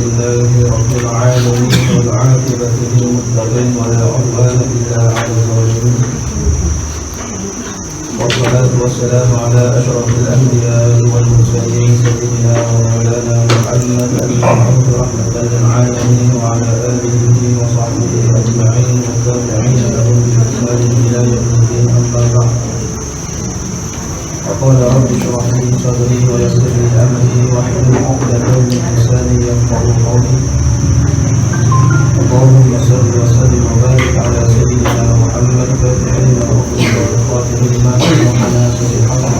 لله رب العالمين والعاقبة للمتقين ولا عدوان إلا على الظالمين والصلاة والسلام على أشرف الأنبياء والمرسلين سيدنا ومولانا محمد المبعوث رحمة للعالمين وعلى آله وصحبه أجمعين والتابعين لهم بإحسان إلى يوم الدين أما بعد وقال رب اشرح لي صدري ويسر لي أمري واحلل عقدة من لساني يفقهوا قولي اللهم صل وسلم وبارك على سيدنا محمد فاتح لما أغلق والخاتم لما سبق ناصر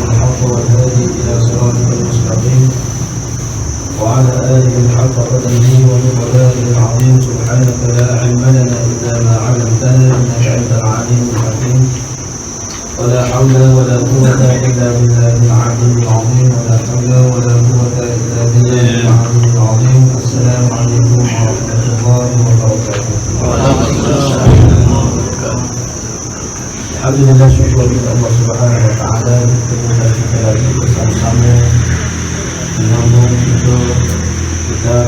الحق والهادي إلى صراطك المستقيم وعلى آله الحق قدره ومقداره العظيم سبحانك لا علم لنا إلا ما علمتنا إنك أنت العليم الحكيم ولا حول ولا قوة إلا بالله العلي العظيم ولا حول ولا قوة إلا بالله العلي العظيم. السلام عليكم ورحمة الله وبركاته. Alhamdulillah, syukur kepada Allah Subhanahu wa taala kerana kita lagi bersama-sama menyambung kita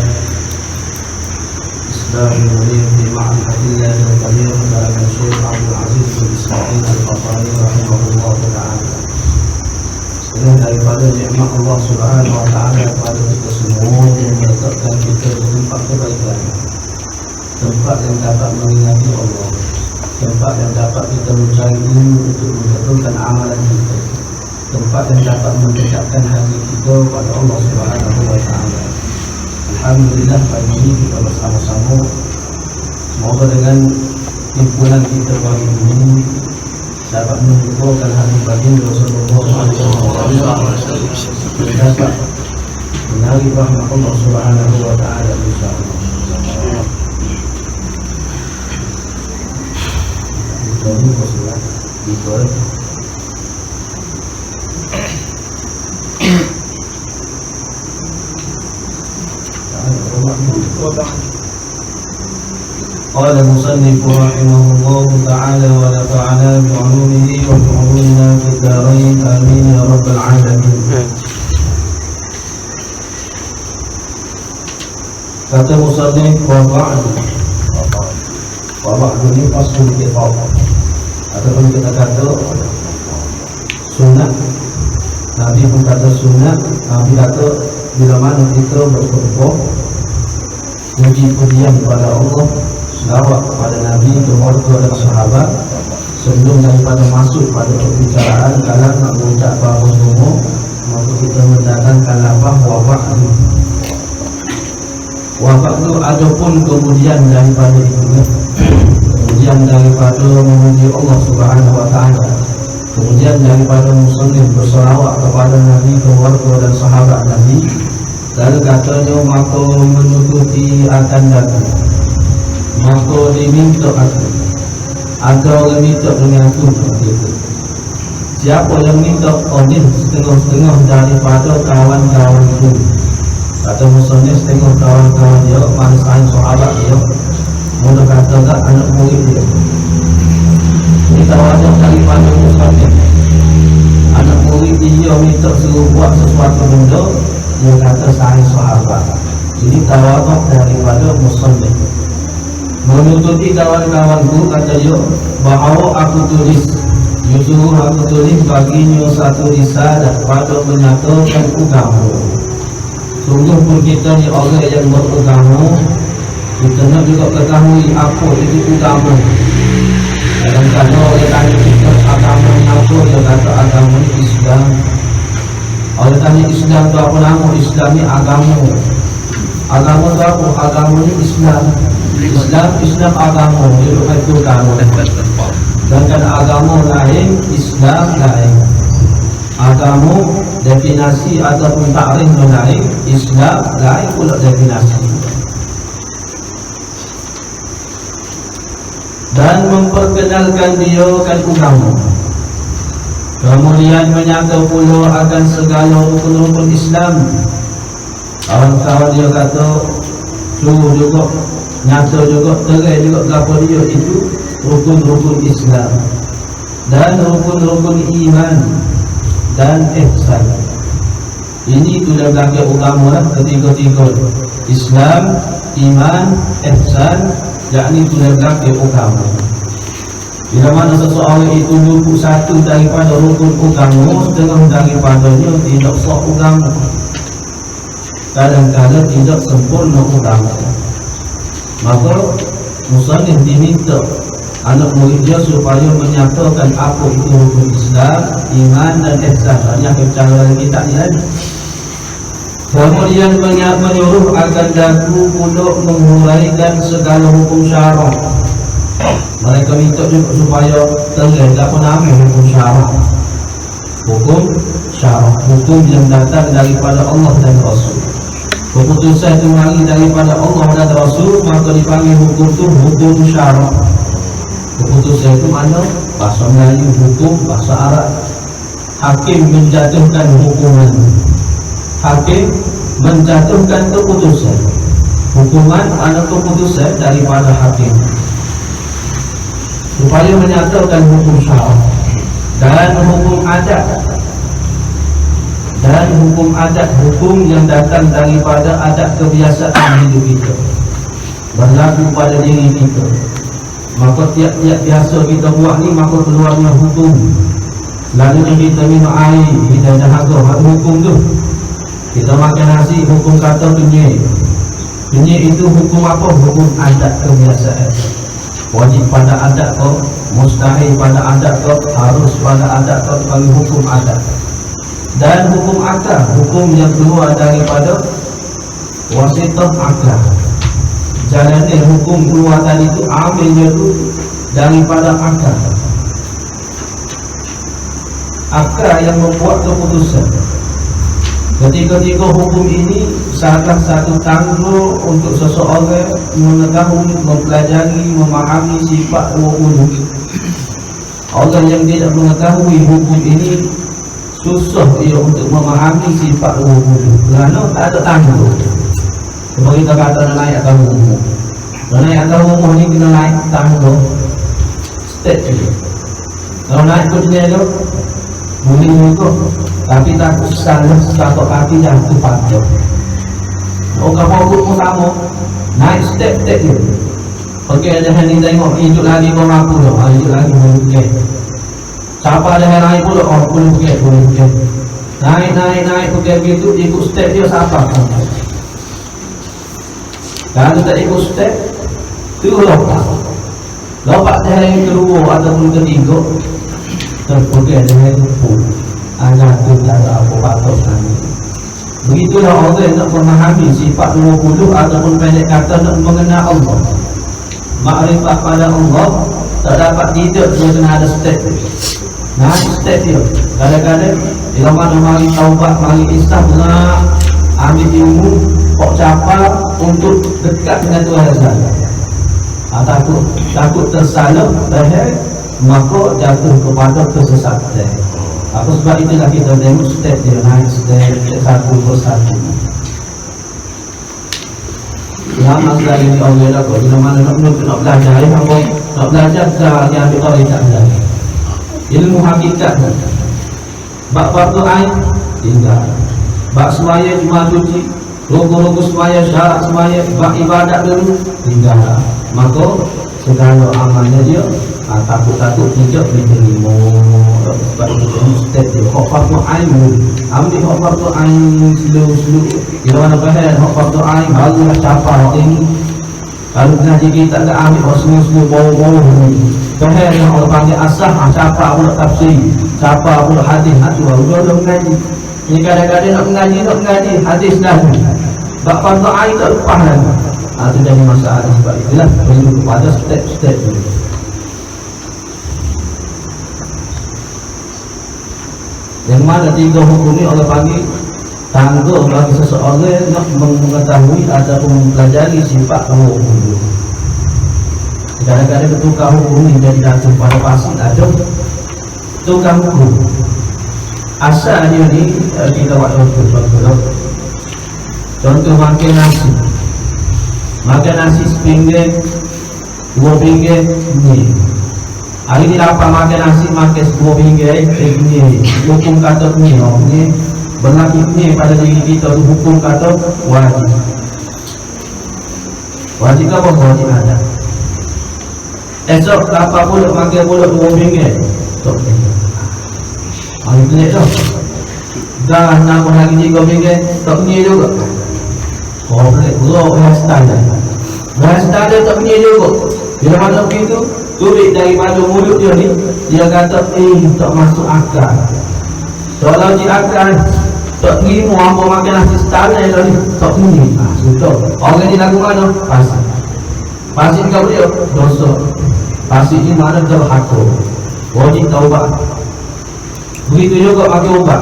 Islam Mulim di Ma'rifatillah al-Qadir karangan Syekh Abdul Aziz bin Ismail Al-Qafari rahimahullah ta'ala. Selain daripada nikmat Allah Subhanahu wa taala kepada kita semua yang meletakkan kita di tempat kebaikan, tempat yang dapat mengingati Allah, tempat yang dapat kita mencari ilmu untuk membetulkan amalan kita, tempat yang dapat mendekatkan hati kita pada Allah Subhanahu wa taala. Alhamdulillah, pagi ini kita bersama-sama, semoga dengan himpunan kita pagi ini dapat mengumpulkan hati baginda Rasulullah SAW, dapat mencari rahmat Allah Subhanahu wa taala insyaallah. Jadi masalah itu قال المصنف رحمه الله تعالى ونفعنا بعلومه وبعلومنا في الدارين آمين يا رب العالمين. Kata musannif wa ba'du ini fasl kitab ataupun kita kata sunnah. Nabi pun kata sunnah. Nabi kata bila mana kita berkumpul puji-pujian kepada Allah, selawat kepada Nabi, keluarga dan sahabat sebelum daripada masuk pada perbicaraan. Kalau nak berucap bahawa semua, maka kita mendatangkan lafaz wa ba'du. Adapun kemudian daripada itu, kemudian daripada memuji Allah Subhanahu wa taala, kemudian daripada muslim berselawat kepada Nabi, keluarga dan sahabat Nabi, lalu katanya maka menutupi akan datang, maka diminta aku, ada orang minta dengan aku begitu. Siapa yang minta odin setengah-setengah daripada kawan-kawan itu. Kata muslimnya setengah kawan-kawan dia, mansain sahabat dia, mula kata tak anak murid dia. Ini tawadah daripada muslimnya. Anak murid dia minta suruh buat sesuatu benda, dia kata saya sahabat. Ini tawadah daripada muslim. Menutupi kawan-kawanku, kata dia, bahawa aku tulis, justru aku tulis baginya satu risalah pada menyatakan agama. Sungguh pun kita ni orang yang beragama, kita nak juga ketahui apa itu agama. Kadang-kadang orang tanya kita agama apa, dia kata agama Islam. Orang tanya Islam tu apa nama? Islam ni agama. Agama tu apa? Agama ni Islam. Islam agama. Dia bukan itu agama. Sedangkan agama lain, Islam lain. Agama definasi ataupun takrif lain, Islam lain pula definasi. Dan memperkenalkan dia kan agama. Kemudian menyangka pula akan segala rukun-rukun Islam. Kawan-kawan dia kata suruh juga, nyata juga, terai juga berapa dia itu rukun-rukun Islam dan rukun-rukun iman dan ihsan. Ini sudah belajar agama lah, ketiga-tiga. Islam, iman, ihsan, yakni tujuh belakang agama. Bila mana seseorang itu luput satu daripada rukun agama, setengah daripadanya tidak sah agama, kadang-kadang tidak sempurna agama. Maka musannif diminta anak muridnya supaya menyatakan apa itu rukun Islam, iman dan ihsan. Banyak percayaan kita ni kan. Kemudian menyuruh agar daku pula menguraikan segala hukum syarak. Mereka minta juga supaya terlihat apa nama hukum syarak. Hukum syarak, hukum yang datang daripada Allah dan Rasul. Keputusan itu mari daripada Allah dan Rasul, maka dipanggil hukum itu hukum syarak. Keputusan itu mana? Bahasa Melayu hukum, bahasa Arab. Hakim menjatuhkan hukuman. Hakim menjatuhkan keputusan. Hukuman ada keputusan daripada hakim, supaya menyatakan hukum syarak dan hukum adat. Dan hukum adat, hukum yang datang daripada adat kebiasaan hidup kita, berlaku pada diri kita. Maka tiap-tiap biasa kita buat ni, maka keluarnya hukum. Selalunya kita minum air, kita dahaga, hukum tu. Kita makan nasi, hukum kata penyek. Penyek itu hukum apa? Hukum adat kebiasaan. Wajib pada adat kau, mustahil pada adat kau, harus pada adat kau, dipanggil hukum adat. Dan hukum akal, hukum yang keluar daripada wasitah akal. Jalannya hukum keluar tadi itu, ambilnya itu daripada akal. Akal yang membuat keputusan. Ketika hukum ini salah satu tangguh untuk seseorang mengetahui, mempelajari, memahami sifat wujud. Orang yang tidak mengetahui hukum ini susah ia untuk memahami sifat wujud, kerana tak ada tangguh. Sebab kita kata naik atas umum. Naik atas umum ni kena naik tangguh step je. Kalau naik ke dunia tu boleh juga, tapi takut salah satu kaki jatuh patut. Orang pokok pun sama, naik step-step je. Okey, ada yang tengok hidup lagi kau mampu dah, hidup lagi boleh. Siapa ada yang naik pula, boleh. Naik begitu, ikut step dia siapa? Kalau tak ikut step, tu lompat dah yang kedua ataupun ketiga, terpergi ada yang lupa. Anak tu tak ada apa patut nani. Begitulah orang nak memahami sifat 20 ataupun pendek kata nak mengenal Allah. Makrifat pada Allah tak dapat tidak, dia kena ada step. Nah, step dia. Kadang-kadang bila mana mari taubat, mari istighfar, ambil ilmu, kok capar untuk dekat dengan Tuhan saja. Takut tersalah, maka jatuh kepada kesesatan. Apa sebab itulah kita tengok step dia naik step satu persatu. Lama sekali ni Allah dah kau. Bila mana nak belajar, nak belajar dah yang ambil orang tak belajar. Ilmu hakikat. Bak fardu ain tinggal. Bak semaya cuma cuci, logo-logo semaya, syarat semaya, bak ibadat dulu tinggal. Maka segala amalnya dia takut-takut tidak diterima. Sebab itu step dia hak fardu ain dulu. Ambil hak fardu ain slow-slow. Bila mana faham hak fardu ain barulah capai hak ini. Kalau ngaji kita tak ambil hak slow-slow bau-bau ni. Faham yang Allah panggil asah, capai pula tafsir, capai pula hadis, itu baru mengaji. Ini kadang-kadang nak mengaji hadis dah. Sebab fardu ain tak lepas lagi. Itu jadi masalah. Sebab itulah perlu kepada step-step dulu. Yang mana tiga hukum ini Allah panggil tangguh bagi seseorang nak mengetahui ataupun mempelajari sifat hukum itu. Kadang-kadang tukar hukum ini jadi jatuh pada pasal ada tukar hukum. Asal dia ni kita buat contoh makan nasi. Makan nasi sepinggir, 2 pinggir ni. Hari ni dapat makan nasi, makan 10 pinggir, ni hukum kata ni berlaku ni pada diri kita tu hukum kata wajib. Wajib apa? Wajib ada. Esok kapal pulut makan pulut RM2. Tak boleh. Hari pelik tau. Dah nak lagi RM3. Tak punya juga. Oh pelik. Bro, hairstyle dah. Hairstyle dia tak punya juga. Bila mana begitu, turik daripada mulut dia ni, dia kata, tak masuk akal. Kalau dia akal, tak terima apa makan nasi style ni, tak punya. Sudah. Orang ni lagu mana? Pasir. Pasir kau dia, dosa. Pasir ni mana terhakur. Wajib taubat. Begitu juga makan ubat.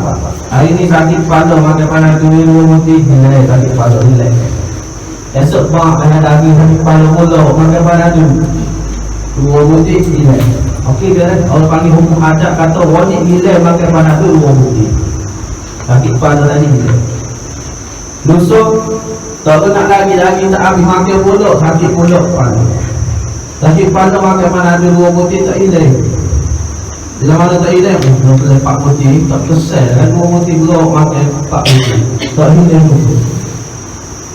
Hari ni sakit kepala, makan panas dulu mesti nilai sakit kepala nilai. Esok mak ada daging sakit kepala mula, makan panas dulu. Dua butir nilai. Okey kan? Orang panggil hukum adat kata wajib nilai makan panas dulu dua butir. Sakit kepala tadi nilai. Lusuh tak kena lagi tak habis makan pulak, sakit pulak kepala. Sakit kepala makan panas dulu dua butir tak nilai. Bila mana tak hilang, boleh 4 butir, tak kesal kan 2 butir belok makan 4 butir. Tak hilang butir.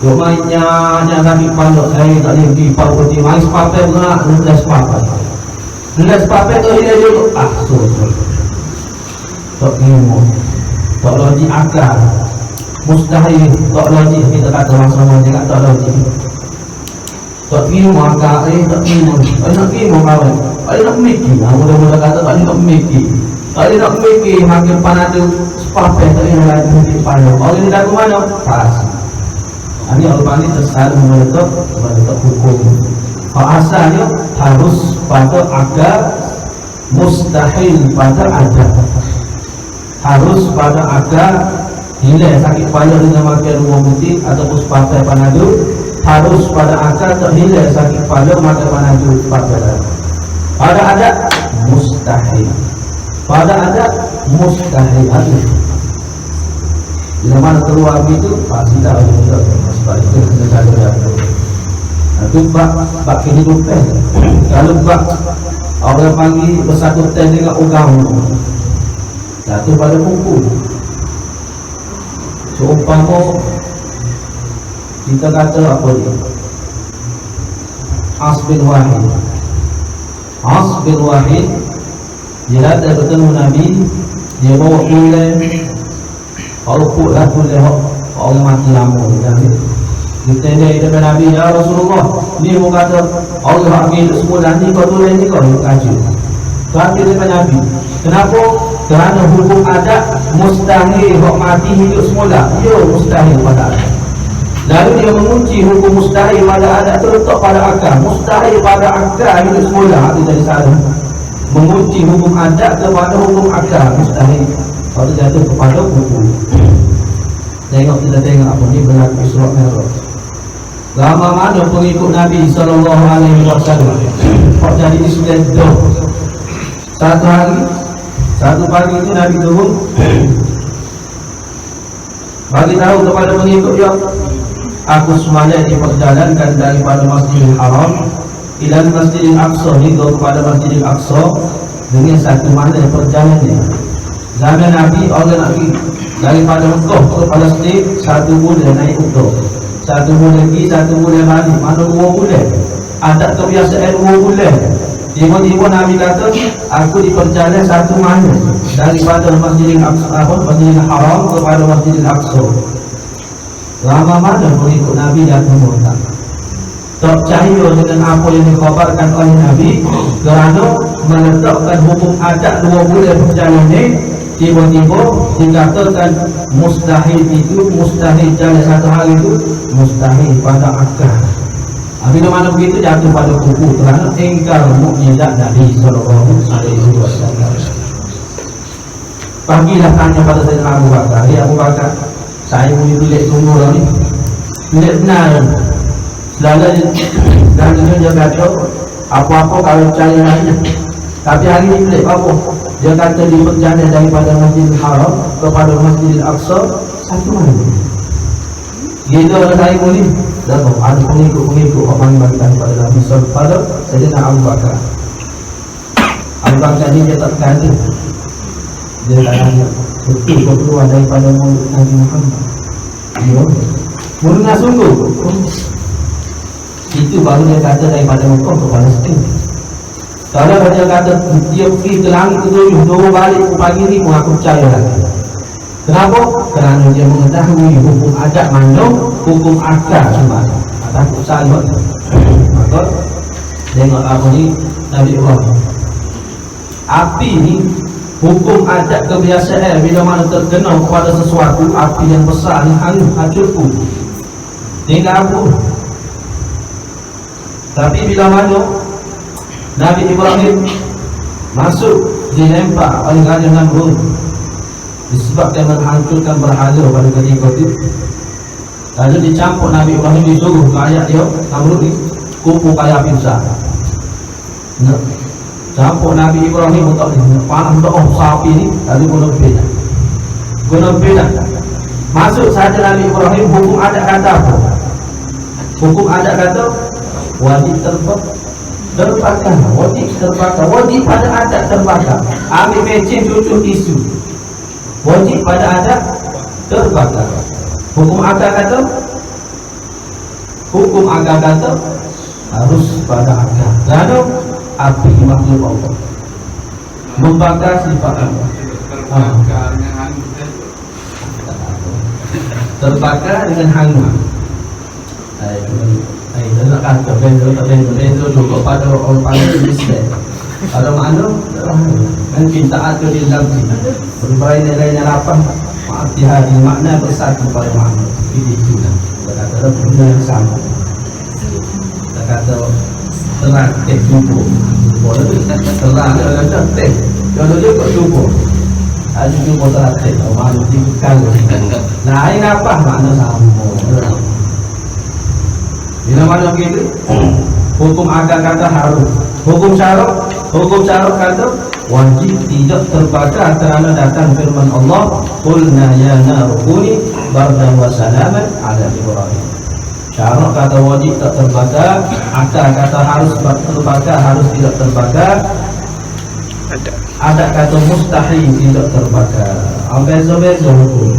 Duk mainnya sakit kepala, saya tak boleh pergi 4 butir. Main sepapel pula, 16 sepapel. 16 sepapel tak hilang juga. So. Tak terima. Tak logik akal. Mustahil, tak logik. Kita kata orang sama dia tak logik. Tak terima akal, tak terima. Nak terima kawan. Tak nak mikir. Mula-mula kata tak nak mikir. Tak nak mikir. Makin panas tu sepapel tak nak lagi mikir panas. Orang ni lagu mana? Pasir. Ini orang ni tersalah meletak hukum. Asalnya harus pada akal, mustahil pada adat. Harus pada akal. Nilai sakit kepala dengan makan 2 butir ataupun sepapel panadol. Harus pada akal tak nilai sakit kepala makan panadol sepapel. Pada adat mustahil. Pada adat mustahil. Bila mana keluar begitu pasti tak ada juga. Sebab itu kena jaga. Itu bab kehidupan. Kalau bab orang panggil bersangkutan dengan agama, satu pada kumpul. Seumpama kita kata apa dia? As bin Wahid. As bin Wahid dia datang bertemu Nabi. Dia bawa kulen. Kalau putlah kulen orang mati lama Nabi. Dia tanya kepada Nabi, ya Rasulullah, ni mau kata Allah ambil semula ni kau tulen ni kau kaji. Tapi kepada Nabi, kenapa? Kerana hukum adat mustahil hak mati hidup semula. Ya mustahil pada adat. Lalu dia mengunci hukum mustahil pada adat terletak pada akal. Mustahil pada akal hidup semula. Itu jadi salah. Mengunci hukum adat kepada hukum akal. Mustahil. Kalau jatuh kepada hukum. Kita tengok apa ni berlaku Isra Mi'raj. Lama mana pengikut Nabi SAW kok jadi disebut. Satu pagi itu Nabi turun bagi tahu kepada pengikut dia, aku semalam diperjalankan daripada Masjidil Haram ila Masjidil Aqsa, hingga kepada Masjidil Aqsa dengan satu malam perjalanan. Zaman Nabi orang nak pergi daripada Mekah ke Palestin 1 bulan naik unta, 1 bulan pergi 1 bulan balik, mana 2 bulan. Adat kebiasaan 2 bulan. Tiba-tiba Nabi kata, aku diperjalanan 1 malam daripada Masjidil Haram kepada Masjidil Aqsa. Lama mana pengikut Nabi datang berhutang. Tak percaya dengan apa yang dikhabarkan oleh Nabi, kerana meletakkan hukum adat 2 bulan perjalanan. Tiba-tiba dikatakan mustahil itu, mustahil jalan 1 hari itu mustahil pada akal. Bila mana begitu jatuh pada kuku kerana engkar mukjizat Nabi sallallahu alaihi wasallam. Pagilah tanya pada Sayyidina Abu Bakar, "Ya Abu Bakar, saya boleh tulis tunggu lah ni. Tulis benar. Selalu dan dia kata apa-apa kalau percaya lainnya. Tapi hari ini tulis apa? Dia kata di perjalanan daripada Masjidil Haram kepada Masjidil Aqsa 1 malam. Gila orang saya boleh. Dan ada pengikut-pengikut orang bagi pada Nabi SAW pada Sayyidina Abu Bakar. Abu Bakar ni dia tak berkata. Dia tak tanya, betul kau keluar daripada mulut Nabi Muhammad? Ya, murna sungguh. Itu baru dia kata daripada Mekah ke Palestin. Kalau dia kata dia pergi ke langit ke-7, turun balik ke pagi ni, pun aku percaya lagi. Kenapa? Kerana dia mengetahui hukum adat mana, hukum akal semua. Takut salah. Maka tengok apa ni Nabi Ibrahim. Api ni hukum adat kebiasaan, bila mana terkena kepada sesuatu, api yang besar ni hancur pun. Tinggal apa? Tapi bila mana Nabi Ibrahim masuk dilempar oleh Raja Namrud disebabkan menghancurkan berhala pada ketika itu, lalu dicampur Nabi Ibrahim, disuruh ke ayat dia Namrud ni kumpul kaya pizza. Campur Nabi Ibrahim untuk ni panah doh sapi ni, lalu guna beda. Masuk saja Nabi Ibrahim, hukum adat kata apa? Hukum adat kata wajib terbakar, wajib pada adat terbakar. Ambil mesin cucuk tisu, wajib pada adat terbakar. Hukum agama kata harus pada akal. Lalu api makhluk Allah membakar sifat Allah. Terbakar dengan hangat. Dia nak kata benda juga pada orang paling bisnes. Ada makna kan cinta itu di dalam sini berbagai nilainya 8 hati-hati makna bersatu pada makna. Itu lah kita kata benda yang sama. Kita kata terang tek tubuh boleh terang ada tek kalau dia kok tubuh ada tubuh terang tek makna tinggal. Nah ini apa makna sama. Bila mana begitu hukum agama kata harus, hukum syarak kata wajib tidak terbakar kerana datang firman Allah qulna ya naru kuni bardan wa salaman ala Ibrahim. Syarak kata wajib tak terbakar, akal kata harus terbakar, harus tidak terbakar, adat kata mustahil tidak terbakar. Beza-beza hukum,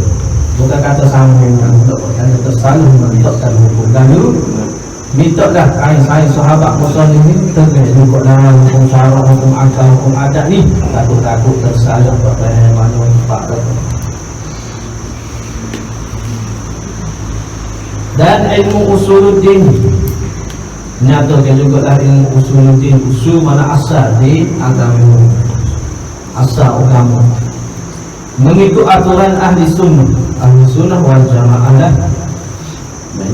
bukan kata sambung, kata tersalah menetapkan hukum. Lalu mintalah kain-kain sahabat Musa ni terkait juga dalam hukum syarak, hukum akal, hukum adat ni, takut-takut tersalah pada mana tempat. Dan ilmu usuluddin nyatakan juga lah ilmu usuluddin, usul mana asal di agama, asal agama mengikut aturan ahli sunnah wal jamaah lah.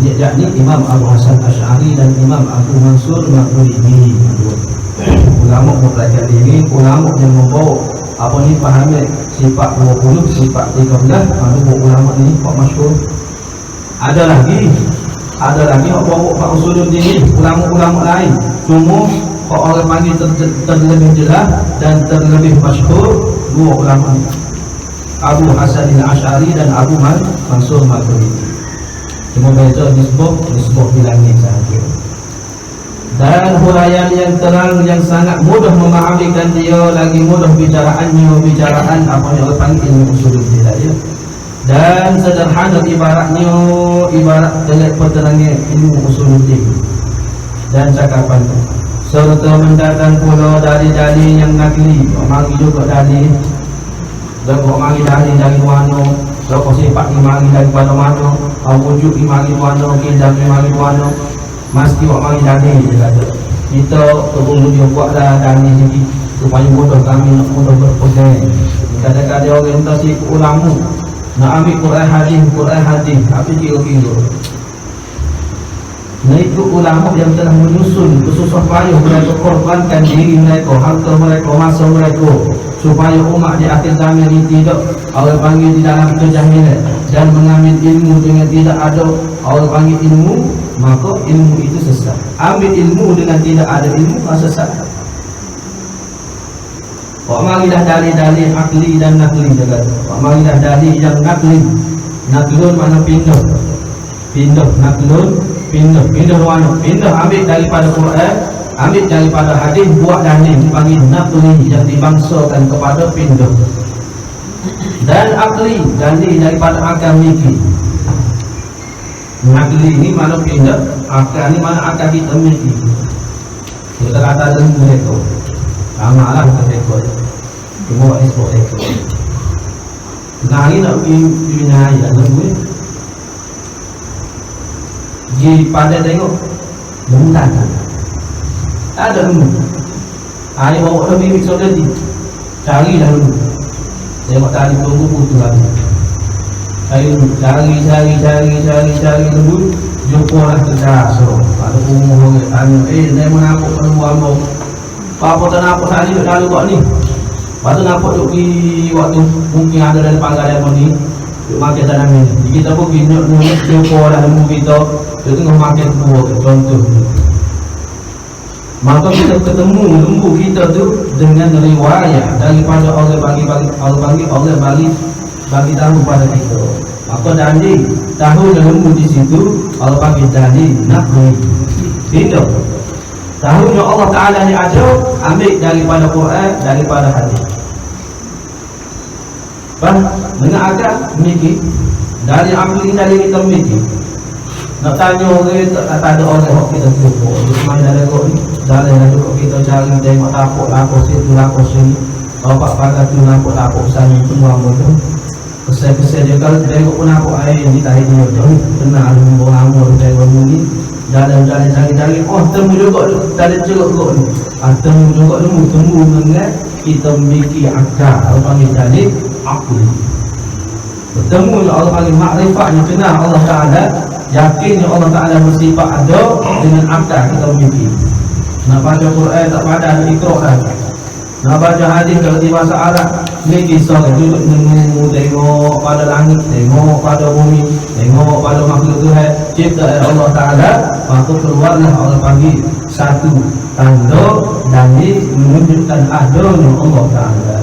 Yakni Imam Abu Hasan Asy'ari dan Imam Abu Mansur Maturidi. Ulama mempelajari ini, ulama yang membawa apa ni fahami sifat 20, sifat 13, lalu ulama ni kok masyhur. Ada lagi yang bawa Pak Usuluddin ini, ulama-ulama lain. Cuma kok orang panggil terlebih jelas dan terlebih masyhur dua ulama ni, Abu Hasan Asy'ari dan Abu Mansur Maturidi. Cuma beza disebut di langit sahaja. Dan huraian yang terang yang sangat mudah memahamikan dia, lagi mudah bicaraan apa yang orang panggil ilmu usuluddin dia. Dan sederhana ibaratnya, ibarat telet peterangnya ilmu usuluddin. Dan cakapan itu serta mendatang pula dalil-dalil yang nakli, mari juga dalil. Dan mari dalil dari mana? Kalau sifat imari daripada mana, wujud imari mana, kidam imari mana, mesti buat mari dalil. Dia kata kita tolong dia buatlah dalil ni supaya mudah kami nak mudah berpegang. Kadang-kadang orang entah si ulama nak ambil Quran hadis tapi kira-kira. Nah itu ulama yang telah menyusun kesusah payah mereka korbankan diri mereka, harta mereka, masa mereka, supaya umat di akhir zaman ini tidak orang panggil di dalam kejahilan dan mengambil ilmu dengan tidak ada orang panggil ilmu, maka ilmu itu sesat. Ambil ilmu dengan tidak ada ilmu, sesat. Pak marilah dalil-dalil akli dan nakli juga. Pak marilah dalil yang nakli. Naklun mana pindah, naklun pindah mana? Pindah ambil daripada Quran, ambil daripada hadis, buat dalil dipanggil nakli yang dibangsakan kepada pindah. Dan akli, dalil daripada akal mikir. Nakli ini mana pindah, akal ni mana akal kita miliki. Kita kata dengan mereka amalah mereka semua ekspor mereka. Nah ini nak pergi binai dan lembu di pada tengok bentar tak ada lembu. Air bawa lebih mixer tadi cari dah lembu. Tengok tadi tunggu putus lagi. Cari lembu, jumpa lah kedas. Ada umur orang tanya, dia menapuk lembu ambau. Apa tak nampak tadi duduk lalu buat ni? Lepas tu nampak duduk di waktu mungkin ada dalam pangkalan ni duduk makan tanam ni. Kita pun jumpa lah lembu kita, dia tengah makan buah contoh. Maka kita ketemu lembu kita tu dengan riwayat daripada Allah bagi tahu pada kita. Maka dalil tahu lembu di situ Allah bagi dalil nakli. Tidak. Tahunya Allah Taala ni ada ambil daripada Quran, daripada hadis. Dengan akal mikir dari akal ini dari kita mikir. Nak tanya orang tak ada orang yang kita cukup. Main dalam kok ni, dalam kok kita cari tengok tapuk lapor situ lapor sini. Bapak pakai tu lapor sana semua macam. Kesel dia kalau tengok pun lapor air ni tak ada tu. Kena ada orang tengok ni. Dalam cari oh temu juga dalam ceruk ni. Temu juga temu dengan kita memiliki akal. Allah panggil dalil akal. Bertemu Allah panggil makrifatnya kenal Allah Taala. Yakinnya Allah Ta'ala bersifat ada dengan akal kita memiliki. Nak baca Quran tak pada ada ikhra kan. Nak baca hadis kalau di bahasa Arab ni kisah duduk menunggu tengok pada langit, tengok pada bumi, tengok pada makhluk Tuhan cipta Allah Ta'ala. Maka keluarlah Allah panggil satu tanda dalil menunjukkan adanya Allah Ta'ala.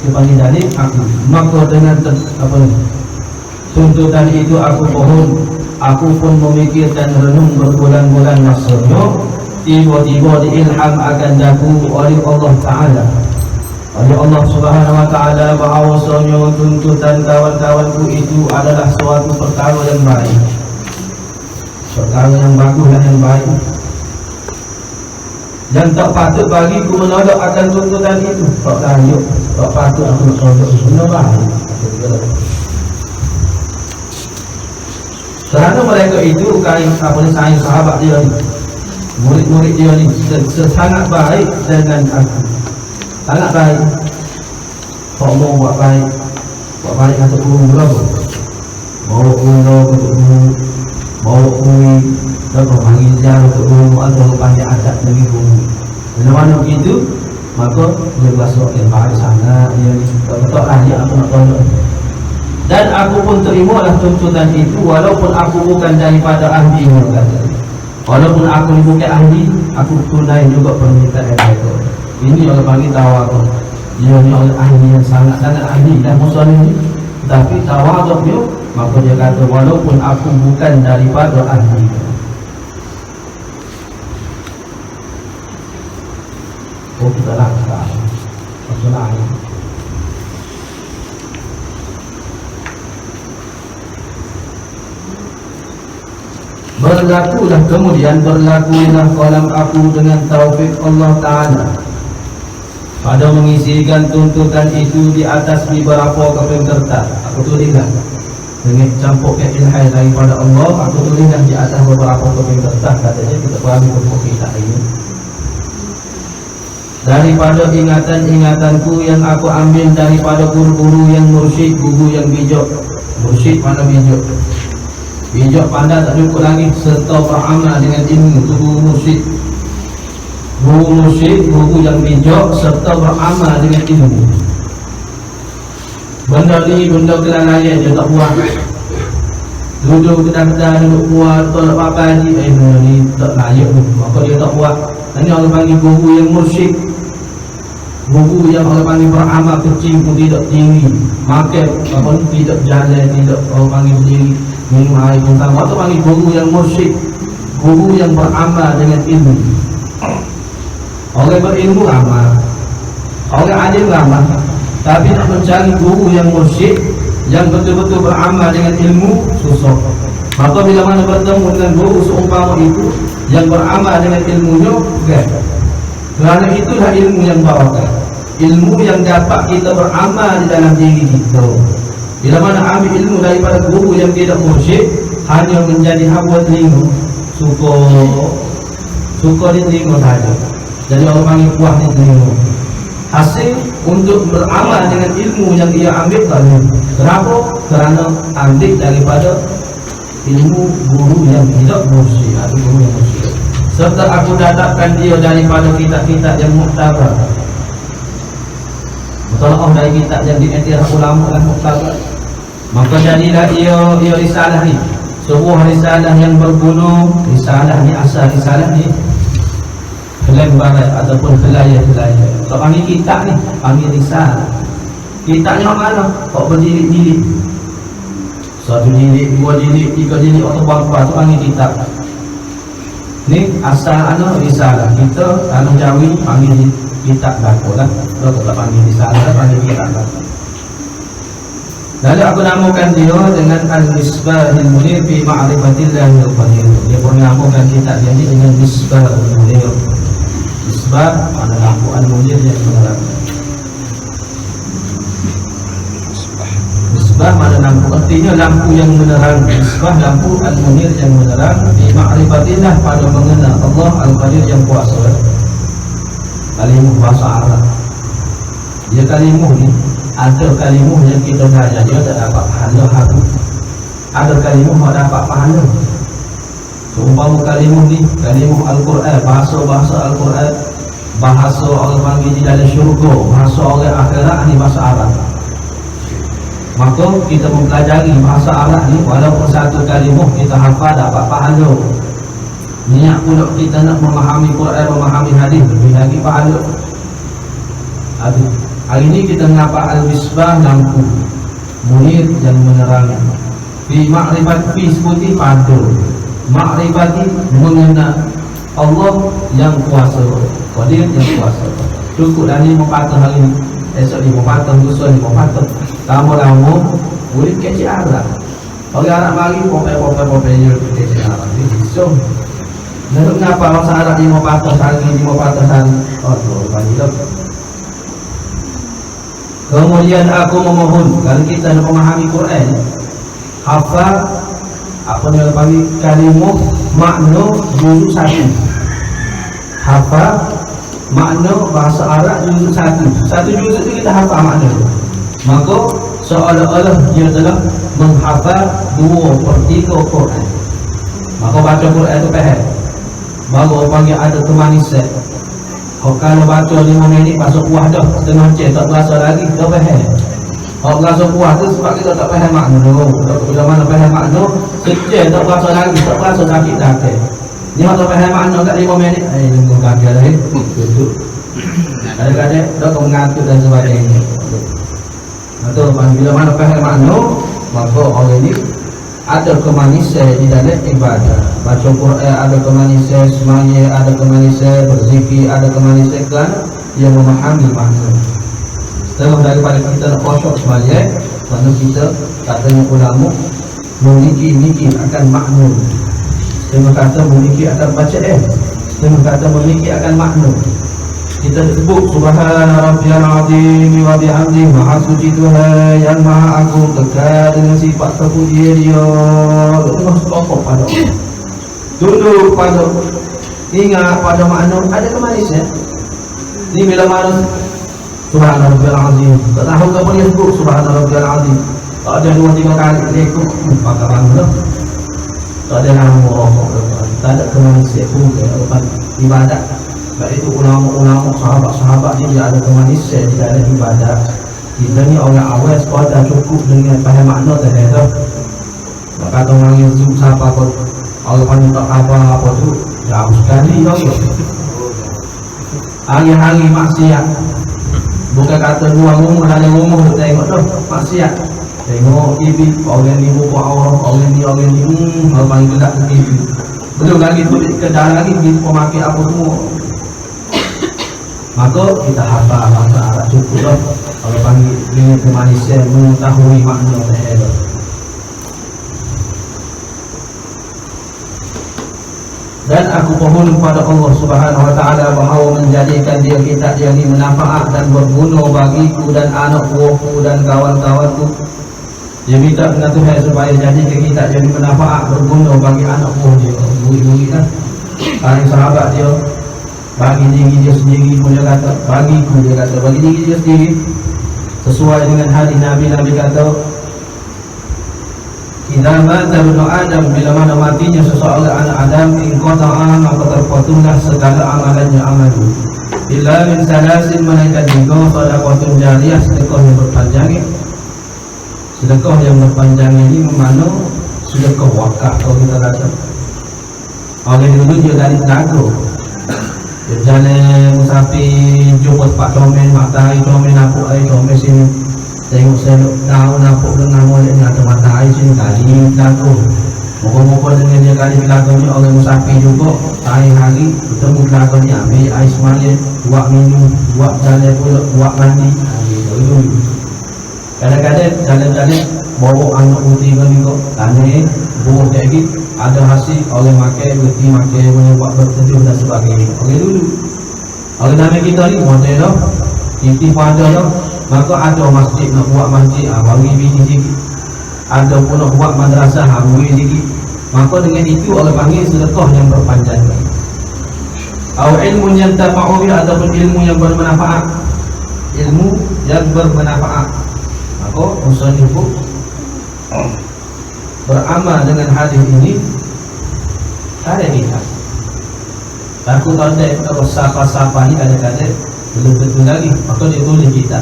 Dia panggil dalil aku. Maka dengan apa ni, tuntutan itu aku pohon, aku pun memikirkan renung berbulan-bulan masanya. Tiba-tiba diilham akan daku oleh Allah Ta'ala, oleh Allah Subhanahu Wa Ta'ala, bahawasanya tuntutan kawan-kawanku itu adalah suatu perkara yang baik, perkara yang bagus dan yang baik, yang tak patut bagiku menolak akan tuntutan itu. Tak lanjut, tak patut aku menolak semua baik. Kerana mereka itu sayang sahabat dia ni, murid-murid dia ni sangat baik dengan aku, sangat baik. Kau mau buat baik untuk guru berapa? Bawa guru untuk guru, bawa kuih, berapa panggil ziarah untuk guru atau panggil adat lagi guru. Mana-mana begitu, maka dia berasuk yang baik sangat. Dia ni betul lah dia aku nak tolong. Dan aku pun terimalah tuntutan itu walaupun aku bukan daripada ahlinya kata. Walaupun aku bukan ahli, aku tunai juga permintaan mereka. Ini orang panggil tawaduk. Dia ni orang ahli yang sangat-sangat ahli dan musuh ini. Tapi tawaduk dia, maka dia kata walaupun aku bukan daripada ahli. Oh kita langkah masalah ini. Berlakulah kemudian berlakulah kolam aku dengan taufik Allah Ta'ala pada mengisikan tuntutan itu di atas beberapa keping kertas. Aku tulislah dengan campur ke ilham daripada Allah. Aku tulislah di atas beberapa keping kertas. Katanya kita bagi buku kita ini daripada ingatan-ingatanku yang aku ambil daripada guru-guru yang mursyid, guru yang bijak. Mursyid mana bijak? Bijak pandai tak cukup lagi serta beramal dengan ilmu. Itu guru mursyid. Guru mursyid, guru yang bijak serta beramal dengan ilmu. Benda ni, benda kelalaian dia tak buat. Duduk kedai-kedai, duduk buat, tolak papai ni, benda ni tak layak tu. Maka dia tak buat. Ini orang panggil guru yang mursyid. Guru yang orang panggil beramal kecil pun tidak tinggi. Makan apa ni tidak jalan, tidak orang panggil berdiri minum air pun tak. Waktu panggil guru yang mursyid, guru yang beramal dengan ilmu. Orang berilmu amal, orang alim amal. Tapi nak mencari guru yang mursyid, yang betul-betul beramal dengan ilmu, susah. Maka bila mana bertemu dengan guru seumpama itu yang beramal dengan ilmunya, kan? Kerana itulah ilmu yang barakah, ilmu yang dapat kita beramal di dalam diri kita. Bila mana ambil ilmu daripada guru yang tidak mursyid, hanya menjadi hawa telinga, suka ditelinga saja. Jadi orang panggil puas ditelinga. Hasil untuk beramal dengan ilmu yang dia ambil tadi. Kenapa? Kerana ambil daripada ilmu guru yang tidak mursyid atau guru yang mursyid. Serta aku dapatkan dia daripada kitab-kitab yang muktabar. Bertolak dari kitab yang diiktiraf ulama dan muktabar. Maka jadilah ia risalah ni, sebuah risalah yang berguna. Risalah ni asal risalah ni kelembaran ataupun kelayar-kelayar. Kalau panggil kitab ni, panggil risalah. Kitabnya mana? Kok berjilid-jilid, 1 jilid, 2 jilid, 3 jilid atau berapa, tu panggil kitab. Ni asal risalah. Kita kalau Jawi panggil kitab belako lah. Kalau tak panggil risalah, panggil kitab belako. Lalu aku namakan dia dengan Al-Misbahil Munir fi Ma'rifatillahil Qadir. Dia pun namakan kitab dia ni dengan Misbahil Munir. Misbah mana lampu Al-Munir yang menerang. Misbah mana lampu, artinya lampu yang menerang. Misbah lampu Al-Munir yang menerang fi Ma'rifatillah, pada mengenal Allah Al-Qadir yang kuasa. Kalimah bahasa Arab. Dia kalimah ni, ada kalimah yang kita belajar dia tak dapat pahala haru. Ada kalimah yang dapat pahala. Seumpama kalimah ni, kalimah Al-Quran, bahasa Al-Quran, bahasa orang panggil di dalam syurga, bahasa orang akhirat ni bahasa Arab. Maka kita mempelajari bahasa Arab ni, walaupun satu kalimah kita hafal dapat pahala. Niat pula kita nak memahami Quran, memahami hadis, lebih lagi pahala. Hari ini kita mengapak Al-Misbah, lampu munir yang menerang. Fi ma'rifat, fi sebuti pada ma'rifati, mengenal Allah yang kuasa, Qadir yang kuasa. Cukup dah 5 patah hari ini, esok 5 patah, lusa 5 patah. Lama-lama boleh kecil Arab. Orang Arab mari popeh je kecil Arab. So nak ngapa bahasa Arab 5 patah hari, 5 patah hari. Oh tu bagi dah. Kemudian aku memohon, kalau kita nak memahami Quran, hafal apa yang panggil kalimah makna juzuk 1. Hafal makna bahasa Arab juzuk 1. Satu juzuk tu kita hafal makna. Maka seolah-olah dia telah menghafal 2/3 Quran. Maka baca Quran tu faham. Baru orang panggil ada kemanisan. Kalau baca 5 minit masuk puas dah, setengah jam tak berasa lagi, tak faham. Kalau berasa puas tu sebab kita tak faham makna. Bila mana faham makna, sejam tak berasa lagi, tak berasa sakit kaki. Ni tak faham makna kat 5 minit, lembut kaki dah duduk. Kadang-kadang dah kau mengantuk dan sebagainya. Atau bila mana faham makna, maka orang ni ada kemanisan di dalam ibadah. Baca Quran ada kemanisan, semaya ada kemanisan, berzikir ada kemanisan, kerana dia memahami makna. Setelah daripada kita nak khusyuk semaya, kerana kita katanya ulama memiliki akan makna. Setengah kata memiliki akan bacaan, setengah kata memiliki akan makna. Kita sebut Subhana Rabbiyal Azim wa bihamdihi, Maha suci Tuhan yang Maha Agung, kekal dengan sifat terpuji Dia. Itu pokok pada tunduk pada, ingat pada makna, ada kemanisan. Ni bila mana Subhana Rabbiyal Azim, tak tahu tak boleh sebut Subhana Rabbiyal Azim, tak ada 2-3 kali lekuk maka bangga. Tak ada nama rokok, tak ada kemanisan pun ke ibadat. Baik itu ulama-ulama, sahabat-sahabat ni dia ada kemanisan di dalam ibadah. Kita ni orang awal sekolah dah cukup dengan faham makna dah dah. Maka kata orang yang zoom siapa pun, orang pandai tak apa tu jauh sekali tau. Hari-hari maksiat. Bukan kata dua rumah ada rumah tengok tu maksiat. Tengok TV, orang ni buka orang, orang ni orang paling gelap ke TV. Belum lagi tu kedai lagi pergi pemakai apa semua. Maka kita hafal bahasa Arab cukup lah. Kalau panggil dengan kemanisan mengetahui makna dah. Dan aku mohon kepada Allah Subhanahu wa taala bahawa menjadikan dia kitab yang bermanfaat dan berguna bagiku dan anak buahku dan kawan-kawanku. Dia minta dengan Tuhan supaya jadikan kitab yang bermanfaat, berguna bagi anak buah dia, murid-murid kan, bagi sahabat dia, bagi diri dia sendiri pun dia kata, bagiku dia kata, bagi diri dia sendiri. Sesuai dengan hadis Nabi kata, idza mata ibnu Adam, bila mana matinya seseorang anak Adam, in qata'a maka terpotonglah segala amalannya amalu. Illa min salasin, melainkan tiga, sedekahun jariyah, sedekah yang berpanjang. Sedekah yang berpanjang ini mana sedekah wakaf kalau kita kata. Orang dulu dia dari Telaga, dia jalan musafir, jumpa tempat domen, matahari domen, napuk air domen sini. Tengok saya tahu nampak dengan molek ni ada mata air sini kali Telaga. Moga-moga dengan dia kali Telaga ni orang musafir juga. Hari-hari bertemu Telaga ni, ambil air semalam, buat minum, buat jalan pula, buat mandi. Kadang-kadang jalan-jalan bawa anak putih kan juga, tanah, buah kayak gitu. Ada hasil orang makan, berhenti makan, buat berteduh dan sebagainya. Orang dulu, orang nama kita ni model dah, inti pada dah. Maka ada masjid nak buat masjid, bagi bini sikit. Ada pun nak buat madrasah, bagi sikit. Maka dengan itu orang panggil sedekah yang berpanjang. Atau ilmu yang terpa'ubi, ataupun ilmu yang bermanfaat. Ilmu yang bermanfaat. Maka musannif beramal dengan hadis ini. Ada kita. Aku tahu tak kalau sapa-sapa ni kadang-kadang belum tentu lagi. Maka dia tulis kita.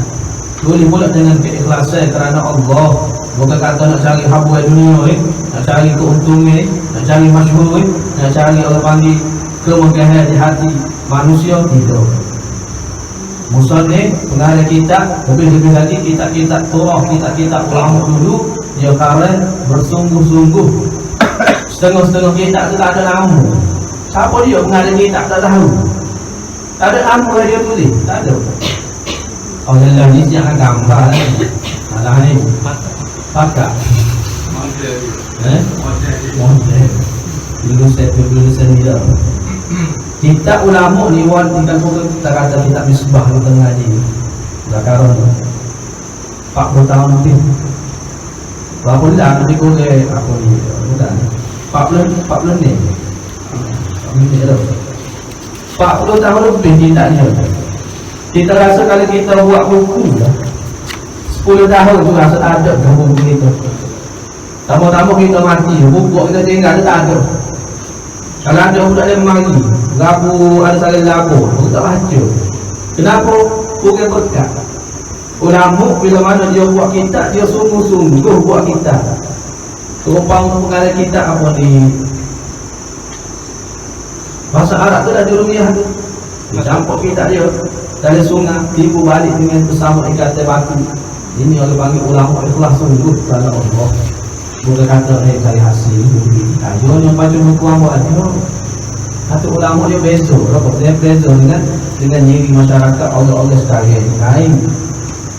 Tulis pula dengan keikhlasan kerana Allah. Bukan kata nak cari habuai dunia, nak cari keuntungan, nak cari masyhur, nak cari orang panggil kemegahan di hati manusia. Tidak. Musannif pengarang kitab, lebih-lebih lagi kitab-kitab Torah, kitab-kitab ulama dulu, dia karang bersungguh-sungguh. Setengah-setengah kitab tu tak ada nama. Siapa dia pengarang kitab tak tahu. Tak ada nama dia tulis, tak ada. Orang lain ni jangan gambar ni. Malah ni pakak. Model. Lulusan dia. Kitab ulama ni wan tinggal pun kita kata kitab misbah di tengah ngaji. Zakaron 40 tahun lebih. Berapa dah nanti kau ke apa ni? Bukan. 40 ni. Ini dah. 40 tahun lebih kitabnya. Kita rasa kalau kita buat buku dah 10 tahun tu rasa ada buku kita. Tama-tama kita mati, buku kita tinggal tak ada. Kalau ada budak dia mari, lagu ada salah lagu, kita tak baca. Kenapa? Bukan berkat. Ulama bila mana dia buat kitab, dia sungguh-sungguh buat kitab. Terumpama pengarang kitab apa ni? Bahasa Arab tu dah dirumiah tu. Dia campur kitab dia dari sungai, tipu balik dengan bersama ikatan batu. Ini oleh panggil ulama ikhlas sungguh kerana Allah. Bukan kata cari hasil, dia yang baca buku apa dia. Kata ulama dia beza, dia beza dengan diri masyarakat Allah sekalian lain.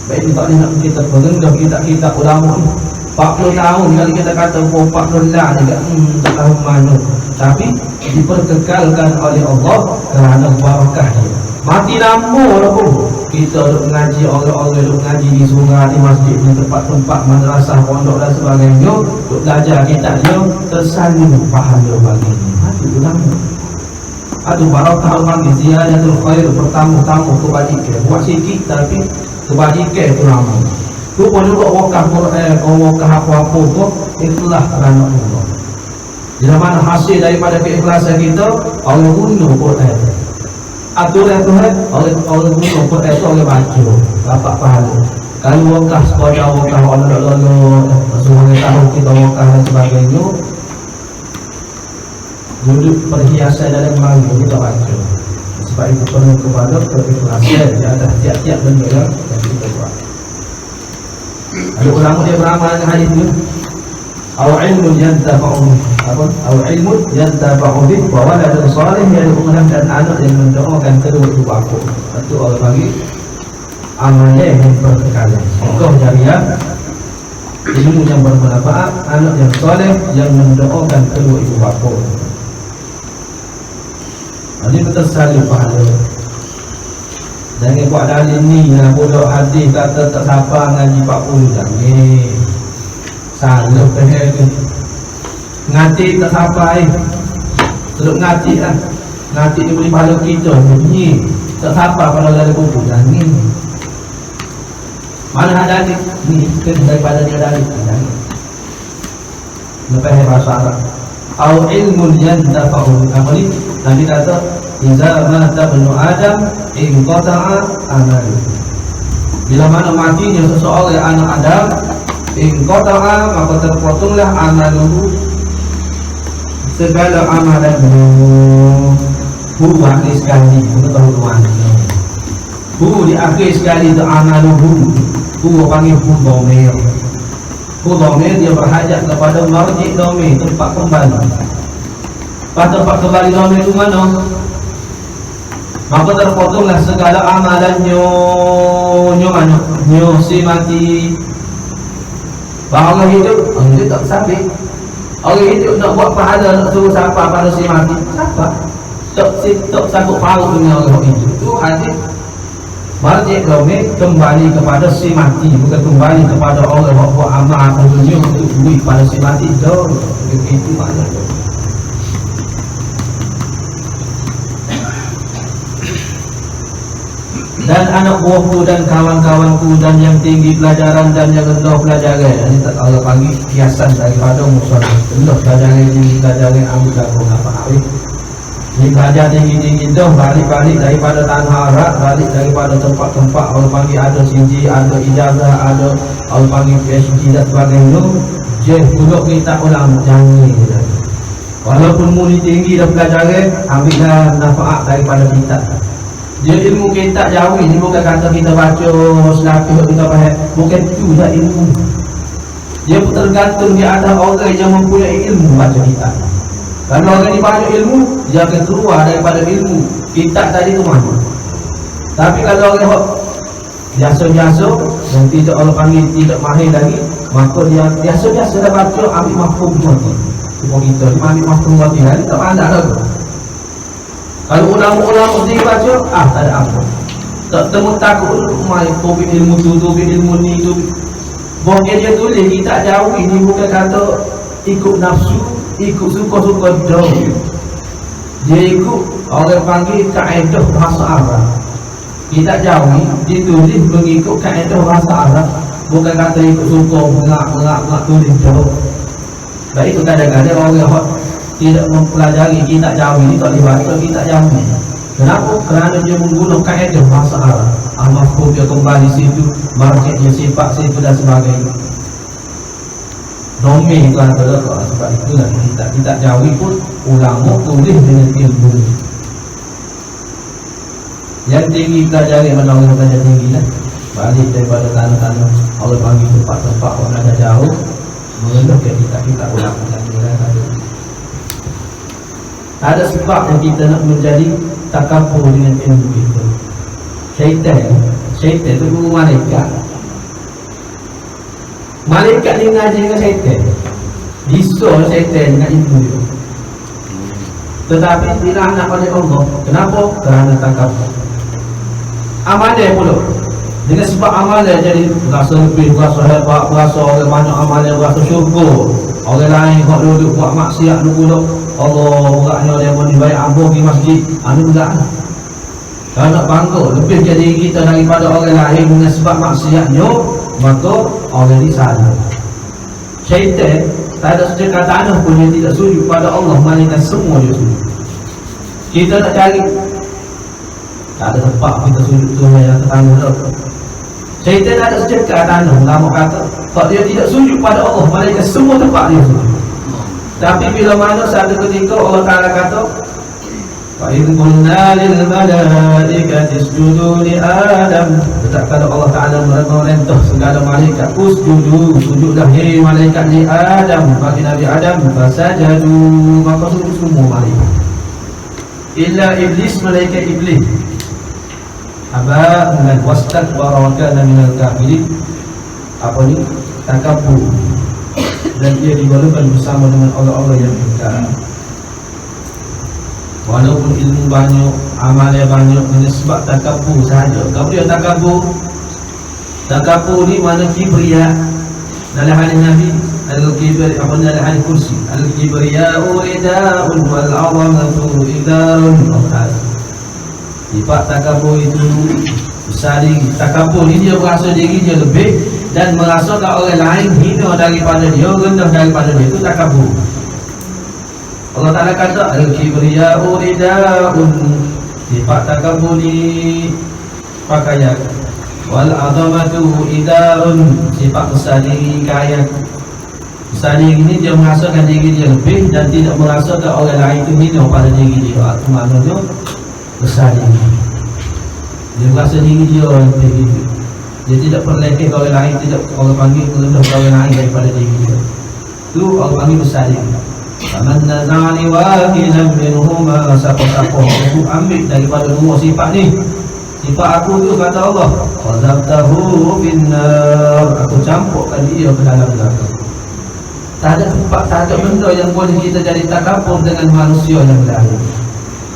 Baik ni tak boleh nak kita perendah kita ulama ni 40 tahun kalau kita kata 40 lah juga tak tahu mana. Tapi diperkekalkan oleh Allah kerana barakah dia. Mati lama lah pun kita duduk mengaji, orang-orang duduk mengaji di sungai, di masjid, di tempat-tempat madrasah, pondok dan sebagainya, duduk belajar kitab dia, tersalin pahala baginya. Itu ulama. Aduh barakah bagi ziyadatul khair, pertama-tama kebajikan. Buat sikit tapi kebajikan itu lama. Tu pun juga wakaf Quran, wakaf apa-apa tu ikhlas kerana Allah. Bila mana hasil daripada keikhlasan kita, Allah guna Quran. Aturan Tuhan, oleh guna Quran itu oleh baca, dapat pahala. Kalau wakaf sekadar wakaf Allah sebagai tahu kita wakaf dan sebagainya, duduk perhiasan dalam malu kita baca. Sebab itu perlu kepada keikhlasan di atas tiap-tiap benda yang kita buat. Ada ulama dia beramal dengan hadis ni. Aw ilmun yantafa'u aw ilmun yantafa'u bih wa waladun salih yad'uhu dan anak yang mendoakan kedua ibu bapa. Itu Allah bagi amalan yang berkekalan. Sedekah jariah, ilmu yang bermanfaat, anak yang saleh yang mendoakan kedua ibu bapa. Ini betul sekali pahala. Jangan buat dalil ni nak bodoh hadis kata tak siapa ngaji 40 jangan. Salah pengen tu. Ngati tak sampai. Terus ngati lah. Ngati dia boleh pahala kita ni. Tak sampai pada dalam buku jangan. Mana ada ni daripada dia dalil jangan. Lepas bahasa Arab au ilmun yantafa'u. Apa ni? Nabi kata iza mata ibnu Adam inqata'a amalu. Bila mana matinya seseorang anak Adam, inqata'a maka terpotonglah amaluhu, segala amalannya. Buat ni sekali, kita tahu tuan. Di akhir sekali itu amaluhu. Panggil domain. Domain dia berhajat kepada marji domain, tempat kembali. Pada tempat kembali domain itu mana? Maka terpotonglah segala amalannya. Mana? Si mati. Bahawa orang hidup, orang hidup tak sabit. Orang hidup nak buat pahala, nak suruh siapa pada si mati. Siapa? Tak sanggup pahala dengan orang hidup. Itu hadis. Marji domain kembali kepada si mati, bukan kembali kepada orang yang buat amal dunia untuk beri pada si mati. Itu maknanya. Dan anak buahku dan kawan-kawanku dan yang tinggi pelajaran dan yang rendah pelajaran. Ini tak Allah panggil kiasan daripada musuh. Rendah pelajaran, tinggi pelajaran, ambil gabung apa-apa. Ini belajar tinggi-tinggi tu balik-balik daripada tanah Arab, balik daripada tempat-tempat orang panggil ada CG, ada ijazah, ada orang panggil PhD dan sebagainya. Je duduk kita ulang jangan. Walaupun muli tinggi dan pelajaran, ambillah manfaat daripada kita. Dia ilmu kita jauh ini bukan kata kita baca selapih kita faham, bukan itu dah ilmu. Dia tergantung di atas orang yang mempunyai ilmu baca kita. Kalau orang ni banyak ilmu, dia akan keluar daripada ilmu. Kitab tadi tu mana? Tapi kalau orang biasa-biasa yang tidak Allah panggil tidak mahir lagi, maka dia biasa-biasa dah baca ambil mafhum mati. Cuma kita dia ambil mafhum mati lagi tak pandai lagi. Kalau ulama-ulama dia baca, tak ada apa. Tak temu takut mai topik ilmu tu, topik ilmu ni tu. Boleh dia tulis kita jauh ini bukan kata ikut nafsu, ikut suka-suka dong. Dia ikut orang panggil kaedah bahasa Arab. Kita jauh ditulis mengikut kaedah bahasa Arab, bukan kata ikut suka mengak tulis dong. Baik itu kadang-kadang orang tidak mempelajari kitab jauh ini tak dibaca kitab jauh ini. Kenapa? Kerana dia menggunakan kaedah bahasa Arab. Mafhum dia kembali situ, market dia sifat situ dan sebagainya. Domain itu adalah sebab itulah kitab jauh pun ulama tulis dengan ilmu. Yang tinggi pelajari mana orang belajar tinggi lah. Balik daripada tanah-tanah Allah panggil tempat-tempat orang belajar jauh, mengenai kitab ulama dan lain-lain. Ada sebab yang kita nak menjadi takabur dengan ilmu itu. Syaitan itu guru malaikat. Malaikat ni ngaji dengan syaitan. Bisa syaitan dengan ilmu itu. Tetapi bila anak oleh Allah, kenapa? Kerana takabur. Amalan pula. Dengan sebab amalan jadi berasa lebih, berasa hebat, berasa orang banyak amalan, berasa syukur. Orang lain kau duduk buat maksiat duduk Allah beratnya dia pun dibayar ampuh di masjid. Anu berat. Kalau nak bangga lebih jadi kita daripada orang lain dengan sebab maksiatnya, maka orang ini salah. Syaitan tak ada sejak tanah pun dia tidak sujud pada Allah, melainkan semua dia sujud. Kita nak cari tak ada tempat kita sujud tu yang tertangguh dah. Syaitan ada sejak tanah, ulama kata kalau dia tidak sujud pada Allah, melainkan semua tempat dia sujud. Tapi bila mana satu ketika Allah Ta'ala kata وَإِذْ قُلْنَا لِلْمَلَائِكَةِ اسْجُدُوا لِآدَمَ. Kalau Allah Ta'ala merentah segala malaikat, usjudu, sujudlah hei malaikat li Adam, bagi Nabi Adam, fasajadu, maka sujud semua malaikat illa iblis, malaikat iblis aba dan wastakbara wa kana minal kafirin. Apa ni? Takabur, dan dia digolongkan bersama dengan Allah-Allah yang ingkar. walaupun ilmu banyak, amalnya banyak, hanya sebab takabur sahaja. Kalau dia takabur ni mana kibriya. Dalam hadis Nabi al-kibri, apa dalam hadis kursi, al-kibriya'u rida'un wal 'azamatu idarun. Sifat takabur itu besar diri. Takabur ni dia merasa diri dia lebih dan merasa kalau orang lain hina daripada dia, rendah daripada dia, itu takabur. Allah Ta'ala kata al-kibriya'u rida'un, sifat takabur ni pakaian, wal 'azamatu idarun, sifat besar diri kaya. Besar diri ni dia merasakan diri dia lebih dan tidak merasakan orang lain itu hina pada diri dia. Itu maknanya besar diri. Dia merasa diri dia lebih. Dia tidak perlekeh kalau orang lain, tidak orang panggil rendah orang lain daripada diri dia. Itu orang panggil besar diri. Faman nazani wahidan minhuma, siapa-siapa aku ambil daripada dua sifat ni, sifat aku tu kata Allah, qadzabtahu finnar, aku campurkan dia ke dalam neraka. Tak ada benda yang boleh kita jadi takabur dengan manusia yang lain.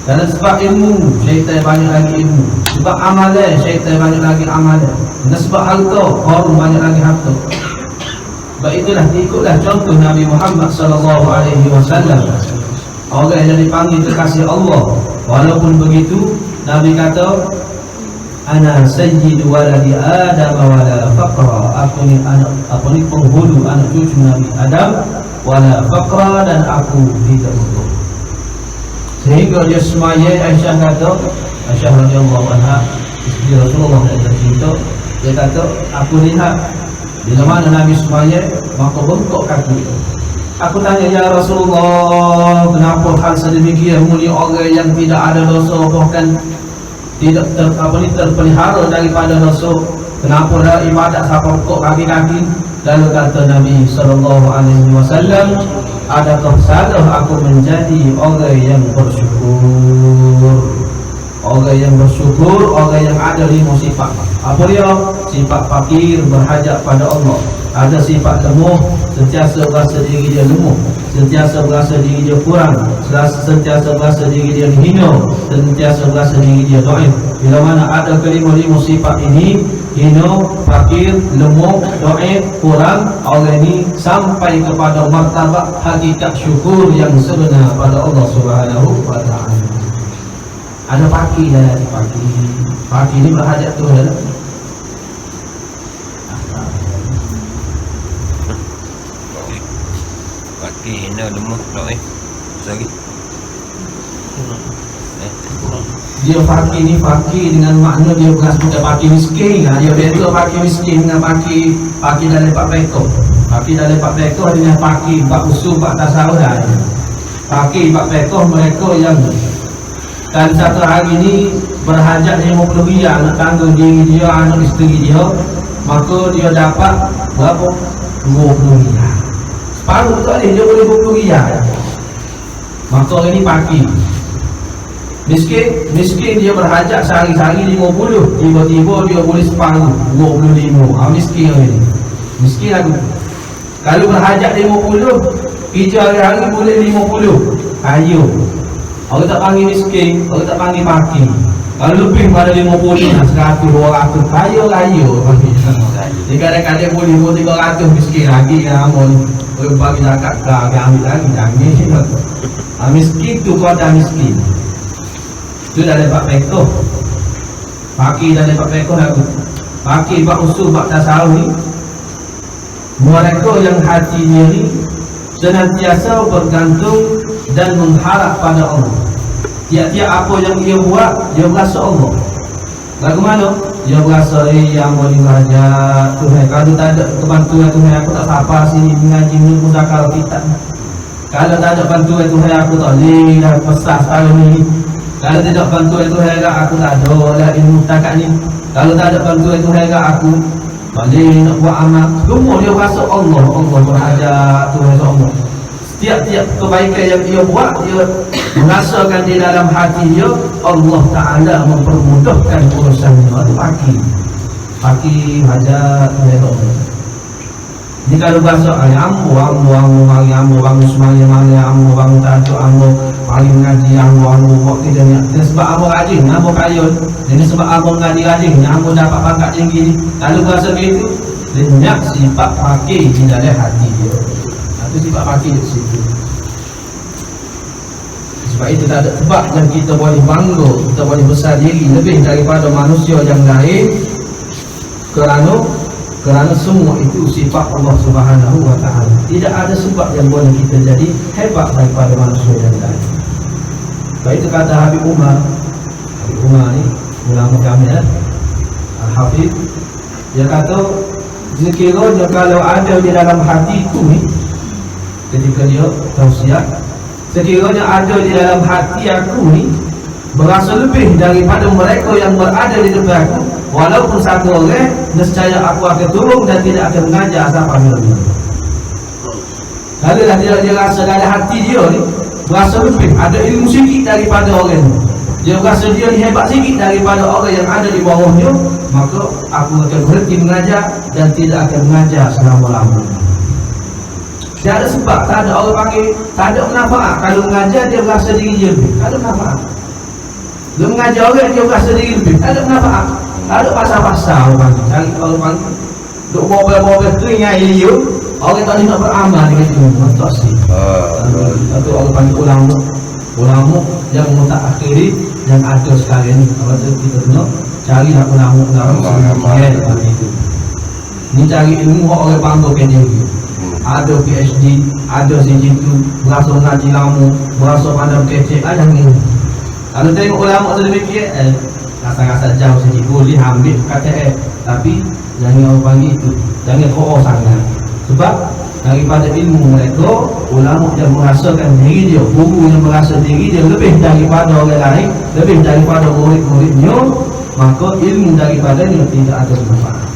Kerana sebab ilmu, syaitan banyak lagi ilmu. Sebab amalan, syaitan banyak lagi amalan. Dan sebab harta, orang banyak lagi harta. Sebab itulah, ikutlah contoh Nabi Muhammad SAW. Orang yang dipanggil kekasih Allah. Walaupun begitu, Nabi kata, ana sayyidu waladi Adam wala faqra, aku ni anak, apa ni, penghulu anak cucu Nabi Adam, wala faqra, dan aku tidak butuh. Sehingga dia semaya, Aisyah kata, Aisyah radhiyallahu anha, isteri Rasulullah yang tercinta, dia kata, aku lihat bila mana Nabi semaya, maka bengkok kaki. Aku tanya, ya Rasulullah, kenapa hal sedemikian mulia orang yang tidak ada dosa, bahkan tidak terpelihara daripada dosa, kenapa dah ibadat sampai bengkok kaki-kaki? Lalu kata Nabi SAW, adakah salah aku menjadi orang yang bersyukur? Orang yang bersyukur, orang yang ada 5 sifat. Apa dia? Sifat fakir, berhajat pada Allah. Ada sifat lemah, sentiasa berasa diri dia lemah, sentiasa berasa diri dia kurang, sentiasa berasa diri dia hina, sentiasa berasa diri dia dhaif. Bila mana ada kelima-lima sifat ini, hina, fakir, lemah, dhaif, kurang, orang ini sampai kepada martabat hakikat syukur yang sebenar pada Allah Subhanahu wa Ta'ala. Ada fakir dan ada fakir. Fakir ni berhajat Tuhan. Fakir hina, lemah, dhaif. Sorry. Dia fakir ni fakir dengan makna dia bukan sebagai fakir miskin. Dia beza fakir miskin dengan fakir dalam 4 pekor. Fakir dalam 4 pekor dengan fakir 4 usul 4 tasawuf dah. Fakir 4 pekor mereka yang kan satu hari ni berhajat 50 riyal nak tanggung diri dia, anak isteri dia, maka dia dapat berapa? 20 riyal. Separuh tu dia boleh 20 riyal. Maka orang ni fakir. Miskin dia berhajat sehari-hari 50, tiba-tiba dia boleh separuh 25. Miskin orang ni. Miskin aku. Kalau berhajat 50, kerja hari-hari boleh 50. Ayo. Orang tak panggil miskin, orang tak panggil fakir. Kalau lebih pada 50, 100, 200, kaya-kaya panggil. Dia kadang-kadang boleh 300 miskin lagi kan amun. Orang bagi zakat kah, dia ambil lagi, jangan. Miskin tu kau dah miskin. Itu dah dapat pekor. Fakir dah dapat pekor aku. Fakir bak usul bak tasawuf ni, mereka yang hatinya ni senantiasa bergantung dan mengharap pada Allah. Tiap-tiap apa yang dia buat, dia berasa Allah. Bagaimana? Dia berasa, yang boleh hajat Tuhan. Kalau tak ada kebantuan Tuhan, aku tak sapa sini mengaji ni muzakar kitab. Kalau tak ada bantuan Tuhan, aku tak boleh dah pesah setahun ni. Kalau tidak bantuan Tuhan, aku tak ada lah ilmu takat ni. Kalau tak ada bantuan Tuhan, aku balik nak buat amal. Semua dia rasa Allah berhajat Tuhan Allah. Setiap kebaikan yang dia buat, dia merasakan di dalam hati dia Allah Ta'ala mempermudahkan urusannya. Itu fakir hajat Tuhan Allah. Ni kalau bahasa ambo mari ambo bangun semangat mari ambo bangun tajuk ambo mari ngaji ambo buat kita ni. Dan sebab ambo rajin, ambo kayun. Dan sebab ambo ngaji rajin, ambo dapat pangkat tinggi ni. Kalau bahasa begitu, lenyap sifat fakir di dalam hati dia. Itu sifat fakir di situ. Sebab itu tak ada sebab yang kita boleh bangga, kita boleh besar diri lebih daripada manusia yang lain, kerana semua itu sifat Allah Subhanahu wa taala. Tidak ada sebab yang boleh kita jadi hebat daripada manusia yang lain. Sebab itu kata Habib Umar ni ulama kami Al-Hafidh, dia kata sekiranya kalau ada di dalam hatiku ni, ketika dia tausiah, sekiranya ada di dalam hati aku ni berasa lebih daripada mereka yang berada di depan aku, walaupun satu orang, nescaya aku akan turun dan tidak akan mengajar siapa bila-bila. Kalau dia rasa dalam hati dia ni berasa lebih, ada ilmu sikit daripada orang ni, dia berasa dia ni hebat sikit daripada orang yang ada di bawahnya, maka aku akan berhenti mengajar dan tidak akan mengajar selama-lamanya. Tak ada sebab, tak ada orang panggil, tak ada manfaat. Kalau mengajar dia berasa diri dia lebih, tak ada manfaat. Dia mengajar orang dia berasa diri lebih, tak ada manfaat. Tak ada pasal-pasal orang panggil. Cari orang panggil duk bawa-bawa kering air dia, orang tak boleh nak beramal dengan itu. Tak sih. Itu orang panggil ulama yang mutakhiri yang ada sekarang ni. Kalau kita tengok, carilah ulama itu. Ni cari ilmu orang banggakan diri. Ada PhD, ada sejitu, berasa ngaji lama, berasa pandang kecek, ada yang ini. Kalau tengok ulama sedemikian, rasa-rasa jauh sedikit, boleh ambil kata tapi jangan orang panggil itu, jangan koros sangat. Sebab daripada ilmu mereka, ulama yang merasakan diri dia, guru yang merasa diri dia lebih daripada orang lain, lebih daripada murid-muridnya, maka ilmu daripadanya tidak ada manfaat.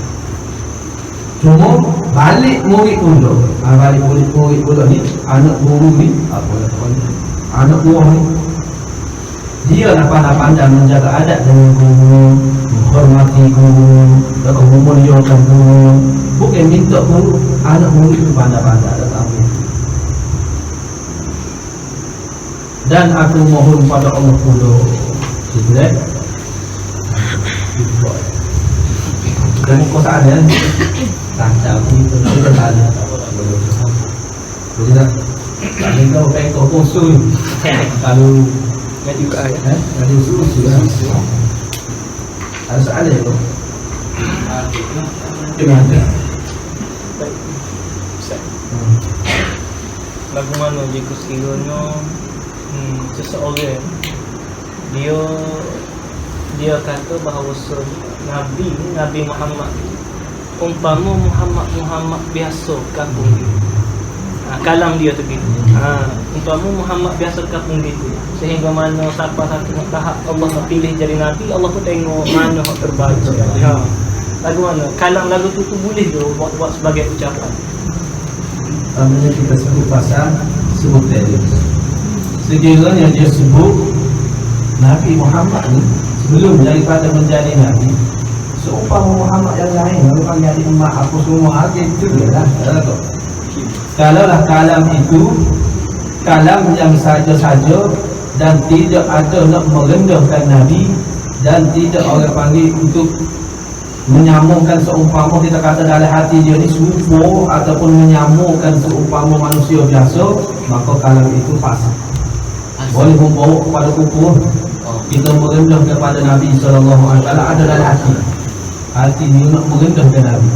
Cuma balik murid pula, balik murid pula ni, anak guru ni, anak buah ni, dia lah pandai-pandai menjaga adat dengan guru, menghormati guru, dan memuliakan guru. Bukan minta guru, anak murid itu pandai-pandai datang. Dan aku mohon pada Allah pula, tidak? Dan kau tak ada rancang itu kita tak ada. Boleh tak? Kalau kau pengen kau kosong, kalau Jadi juga ada usul ada soalan tu. Gimana? baik. Ustaz. Bagaimana jika sekiranya seseorang dia kata bahawa Nabi Muhammad umpama Muhammad biasa kampung dia. Kalam dia tu gitu. Umpama Muhammad biasa kampung gitu. Sehingga mana siapa satu tahap Allah pilih jadi Nabi, Allah pun tengok mana yang terbaik sekali. Lagu mana? Kalam lagu tu boleh ke buat sebagai ucapan? Pertamanya kita sebut pasal sebut tadi. Sekiranya dia sebut Nabi Muhammad ni sebelum daripada menjadi Nabi, seumpama Muhammad yang lain, lalu kan jadi umat apa semua akhir itu dia lah. Kalaulah kalam itu kalam yang saja-saja dan tidak ada nak merendahkan Nabi dan tidak orang panggil untuk menyamakan seumpama kita kata dalam hati dia ni serupa ataupun menyamakan seumpama manusia biasa, maka kalam itu fasik. Boleh membawa kepada kufur. Kita merendah kepada Nabi SAW ada dalam hati ni nak merendahkan Nabi.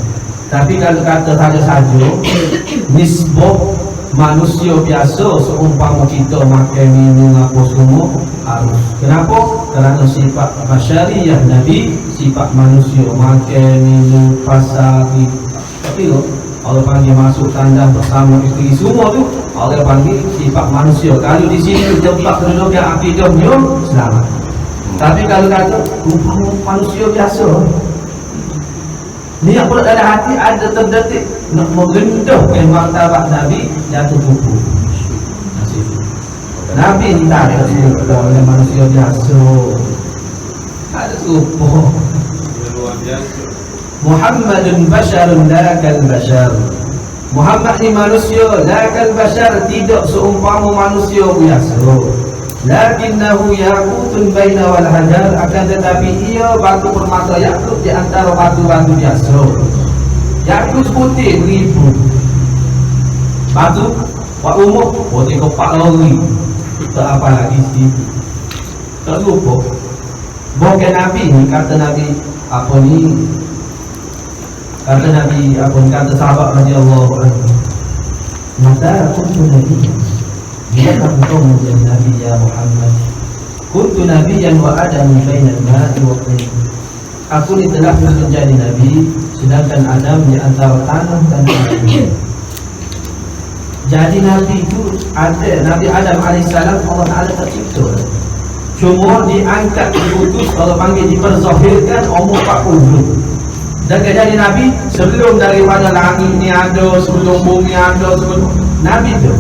Tapi kalau kata saja-saja nisbah manusia biasa seumpama kita makan minum apa semua harus. Kenapa? Kerana sifat basyariah Nabi, sifat manusia makan minum pasal tapi Allah panggil masuk tandas bersama isteri semua tu, Allah panggil sifat manusia. Kalau di sini tempat kedudukan akidahnya selamat. Tapi kalau kata umpama manusia biasa, niat pula dalam hati ada terdetik nak merendahkan martabat Nabi, jatuh kupu. Nabi ni tak ada serupa dengan manusia biasa. Tak ada serupa. Muhammadun basyarun la kal bashar. Muhammad ni manusia, lakal bashar, tidak seumpama manusia biasa. Lakinnahu yaqutun baina wal hajar, akan tetapi ia batu permata yakut di antara batu-batu biasa. Yakut putih beribu. Batu buat umur boleh kopak lori. Tak apa lagi situ. Tak lupa. Bukan Nabi ni, kata Nabi apa ni? Kata Nabi apa ni, kata sahabat radhiyallahu anhu. Mata kuntu Nabi. Bila engkau menjadi Nabi ya Muhammad? Kuntu Nabiyan wa Adam bainal ma'i wa tin. Aku ni telah menjadi Nabi, sedangkan Adam di antara tanah dan air. Jadi Nabi itu ada, Nabi Adam AS Allah Ta'ala tercipta. Cuma diangkat, diutus, Allah panggil diperzahirkan umur 40. Dan jadi Nabi sebelum daripada langit ni ada, sebelum bumi ada, sebelum Nabi tu.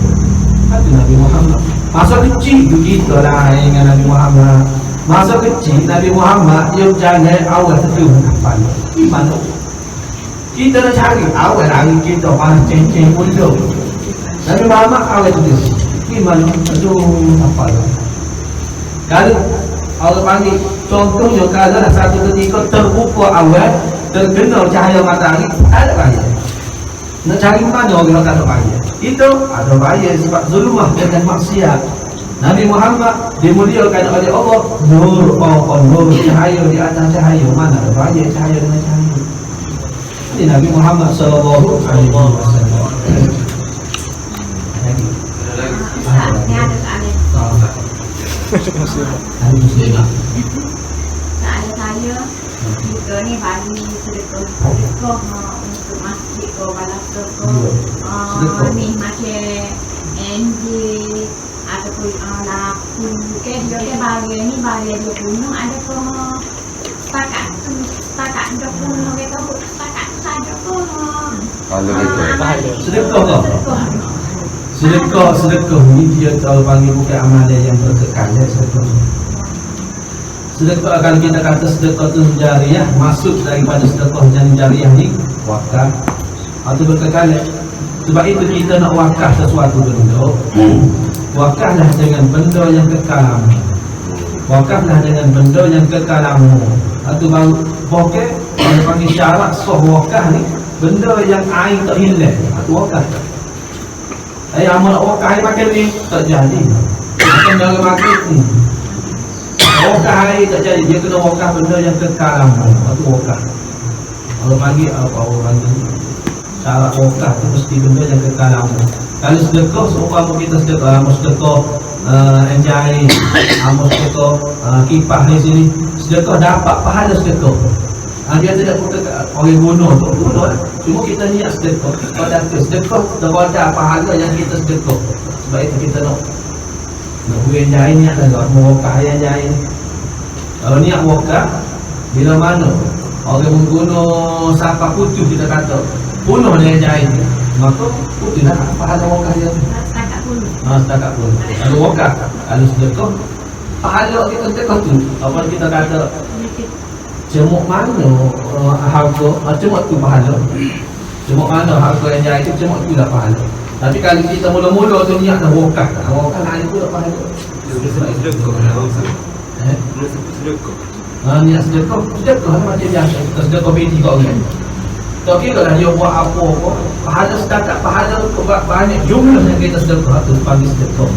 Itu Nabi Muhammad. Masa kecil tu kita lah dengan Nabi Muhammad. Masa kecil Nabi Muhammad dia berjalan awal tu apa ni? Di mana? Kita nak cari awal hari kita panas ceng-ceng puluh. Nabi Muhammad awal tu. Di mana? Aduh apa lah. Kalau Allah panggil contohnya kalau satu ketika terbuka awal, terkena cahaya matahari, ada bahaya. Nak cari mana orang tak ada bahaya? Itu ada bahaya sebab zulmah dengan maksiat. Nabi Muhammad dimuliakan oleh Allah, nur nur, cahaya di atas cahaya. Mana ada bahaya cahaya dengan cahaya? Ini Nabi Muhammad sallallahu alaihi wasallam. Lagi. Ni ada soalan. Ada muslimah. Soalan saya, kita ni bagi sedekah untuk masjid ke balas sedekah. Ni macam NG ataupun laku ke dia bagi ni bagi 20 ada ke setakat 20 kita setakat saja ke Sedekah ke? Sedekah ni dia tahu panggil bukan amalan yang berkekal ya, sedekah. Sedekah kalau kita kata sedekah tu jariah, masuk daripada sedekah jariah ni wakaf atau berkekal. Sebab itu kita nak wakaf sesuatu benda, wakaflah dengan benda yang kekal. Wakaflah dengan benda yang kekal lama. Atau baru pokok kalau panggil syarat sah wakaf ni benda yang air tak hilang, atau wakaf. Amal wakaf makan ni tak jadi. Makan dalam makan ni. Wakaf air tak jadi, dia kena wakaf benda yang kekal lama, atau wakaf. Kalau panggil apa orang panggil syarat wakaf tu mesti benda yang kekal lama. Kalau sedekah, seumpama kita sedekah, sedekah enjai, sedekah kipas di sini, sedekah dapat pahala sedekah. Dia tidak kata orang bunuh tu bunuh lah. Cuma kita niat sedekah. Pada sedekah terada pahala yang kita sedekah. Sebab itu kita nak beri enjai niat lah, wakaf enjai. Kalau niat wakaf, bila mana orang membunuh siapa putus kita kata bunuh dengan enjai tu, maka putus lah pahala wakaf dia tu. Setakat pun. Kalau wakaf, kalau sedekah, pahala kita sedekah tu. Apa kita kata cemuk mana harga, cemuk tu pahala. Cemuk mana harga yang jahit tu, cemuk tu lah pahala. Tapi kalau kita mula-mula tu niat dah wakaf, wakaf lain tu lah pahala. Niat sedekah, sedekah lah macam biasa. Kita sedekah beti kat orang. Tak kira lah dia buat apa-apa, pahala setakat pahala banyak jumlah yang kita sedekah tu panggil sedekah.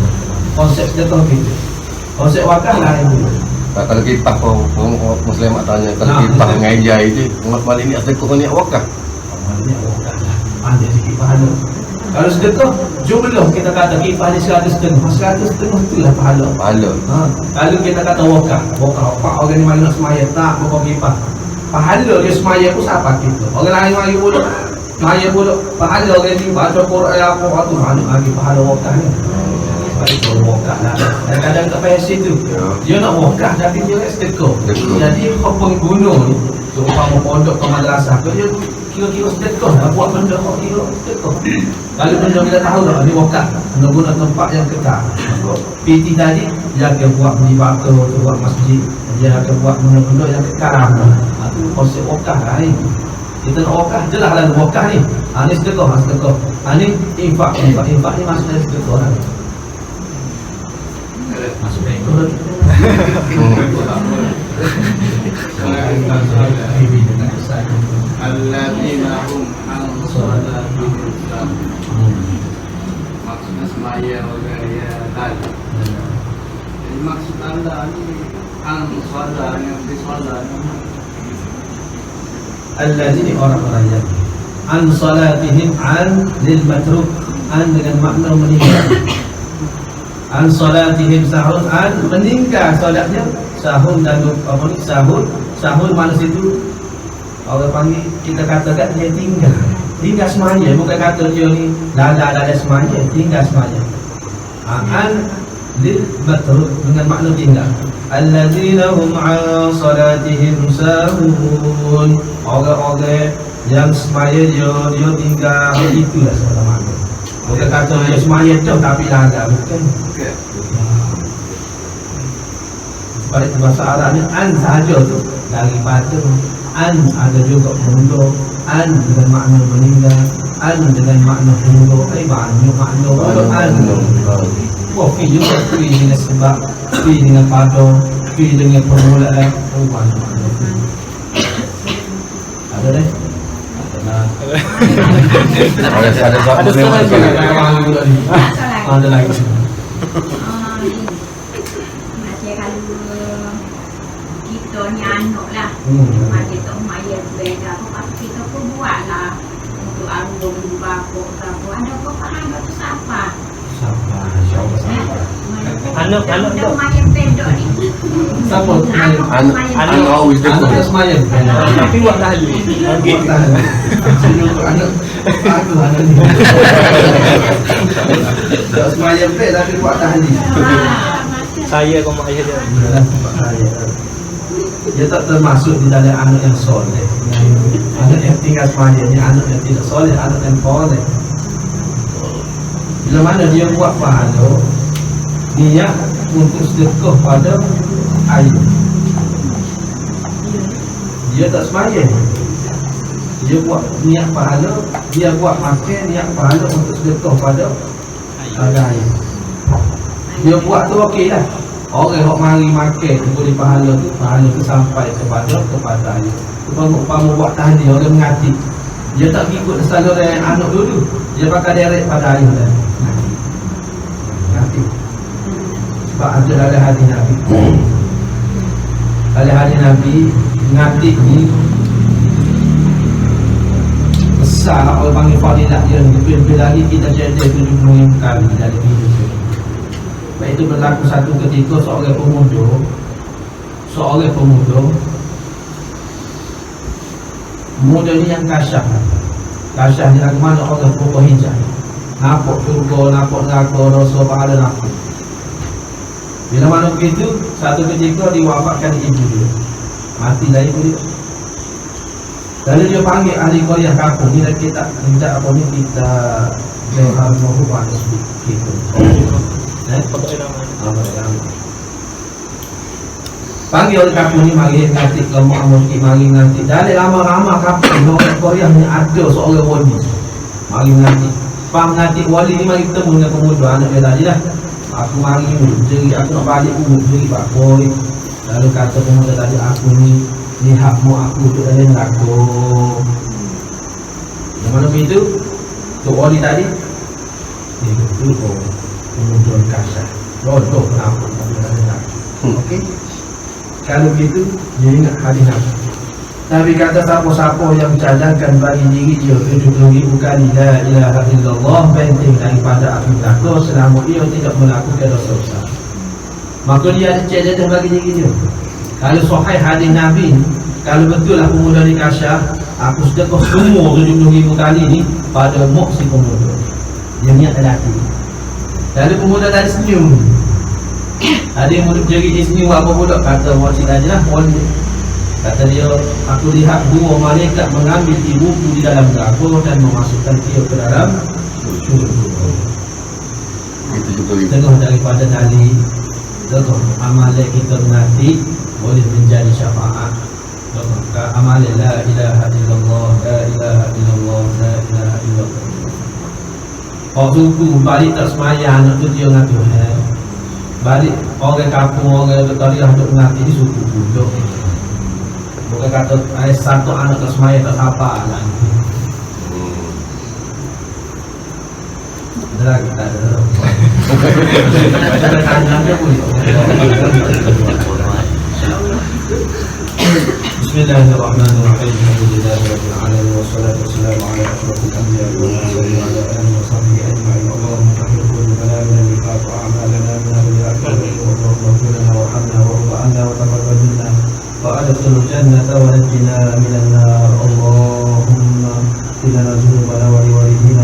Konsep sedekah kita, konsep wakaf lain dulu. Kalau kipas pun Muslim tanya, kalau kipas dengan ijai itu malah ni sedekah ni wakaf. Niat wakaf lah, ada sikit pahala. Kalau sedekah, jumlah kita kata kipas ni 100 setengah tu lah pahala. Kalau kita kata wakaf pak orang ni mana nak semaya tak buka kipas, pahala dia semaya pun siapa kita. Orang lain mari pula semaya pula, pahala orang ni baca Quran apa tu mana lagi pahala wakaf ni. Sebab itu wakaf lah. Kadang-kadang tak payah situ, dia nak wakaf tapi dia nak sedekah. Jadi pengguna ni seumpama pondok ke madrasah ke, dia kira-kira sedekah lah, buat benda kok kira sedekah. Kalau benda kita tahu lah ni wakaf, nak guna tempat yang kekal. PT tadi dia akan buat menibaka, buat masjid, dia akan buat benda-benda yang kekal. Itu konsep wakaf lah ni. Kita nak wakaf, jelas lah wakaf ni. Ni sedekah, sedekah. Ni infak ni masuk dari sedekah lah. Masuk dari itu lagi. Alladzina hum an salatihim sahun. Maksudnya semaya gaya tadi. Jadi maksud anda ni an salat yang di salat. Alladzina orang-orang yang an salatihim an lil matruk, an dengan makna meninggal. An salatihim sahun, an meninggal solatnya. Sahun dan apa ni, sahun mana situ orang panggil, kita katakan dia tinggal semaya, bukan kata dia ni lala semaya, tinggal semaya. An lil matruk dengan makna tinggal. Alladzina hum an salatihim sahun, orang-orang yang semaya dia tinggal, itulah sebenarnya. Bukan kata dia semaya tu tapi lala, bukan. Pada bahasa Arab ni an sahaja tu daripada an ada juga mundur, an dengan makna meninggal, an dengan makna mundur, banyak makna an. Fi juga fi dengan sebab, fi dengan pada, fi dengan permulaan, banyak makna. Ada deh. Ada Ada lagi. Kita ni anak lah. Kita mayat beda. Kita pun buat lah untuk arwah ibu bapa atau ada apa ada tu siapa? Siapa? Anak tu mayat beda ni. Siapa? Anak always Anak different. dia semaya. tapi buat dahulu. Okey. Anak aku anak ni. Tak semaya pek tapi buat tahli. Saya kau mak ayah dia. Dia tak termasuk di dalam anak yang soleh. Anak yang tinggal semaya ni anak yang tidak soleh, anak yang soleh. Bila mana dia buat pahala, niat untuk sedekah pada ayah. Dia tak semaya. Dia buat niat pahala, dia buat makan niat pahala untuk sedekah pada ayah. Dia buat tu okey lah. Orang yang mari makan tu boleh pahala tu sampai kepada ayah. Umpama buat tahdi, orang mengati, dia tak ikut saluran anak dulu, dia pakai direct pada ayah dah. Ngati. Sebab ada dalam hadis Nabi. Dalam hadis Nabi, ngati ni besar, orang panggil fadilah dia. Lebih lagi kita jadi 70,000 kali dalam hidup. Baik itu berlaku satu ketika seorang pemuda muda ni yang kasyaf ni lagu mana orang berubah hijab, nampak syurga, nampak neraka, rasa pahala nampak. Bila mana begitu, satu ketika diwafatkan ibu dia, mati dari ibu dia. Lalu dia panggil ahli kuliah kampung ni, kita apa ni, kita Johar Muhammad kita panggil orang kampung ni, mari ngatik kamu amuski, mari ngatik. Dari lama-lama kampung orang Korea ni ada seorang wali, mari ngatik. Faham ngatik wali ni, mari ketemu dengan pemuda anak dia tadi lah. Aku mari jadi aku nak balik jadi pak boy. Lalu kata pemuda tadi, aku ni hakmu aku untuk dalam neraka. Yang mana begitu? Tok wali tadi dia betul kemudian kasar rodoh kenapa okey. Kalau begitu dia ingat hadis Nabi. Nabi kata siapa-siapa yang cadangkan bagi diri dia 70,000 kali la ilaha illallah penting daripada api neraka selama ia tidak melakukan dosa besar, maka dia ada cadangan bagi diri dia. Kalau sahih hadis Nabi, kalau betul lah pemuda ni kasar, aku sedekah semua 70,000 kali ni pada muk si pemuda. Dia niat dalam hati. Lalu pemuda tadi senyum. Ada yang mulut jari dia senyum, apa pula? Kata makcik tadi lah, kata dia, aku lihat dua malaikat mengambil ibuku di dalam neraka dan memasukkan dia ke dalam syurga. Itu juga Tengah daripada tadi, tengah amalan kita nanti boleh menjadi syafaat amal la ilaha illallah, la ilaha illallah, la ilaha illallah. Orang suku balik tak semayang nak tu dia dengan Tuhan. Balik orang kampung, orang tadi duduk mengerti di suku duduk. Bukan kata satu anak tak semayang tak sapa lah. Dah kita ada. Kita tanya dia pun. Bismillahirrahmanirrahim. Alhamdulillahirabbil alamin wassalatu wassalamu ala asyrafil anbiya'i wal mursalin wa ala alihi wa sahbihi ajma'in. Allahumma tahhir kullu kalamina bi khatu a'malana min al-yaqin wa tawfiq lana warhamna wa anna wa taqabbal minna wa adkhilna al-jannata wa najjina minan nar. Allahumma qina dhunubana wa liwalidina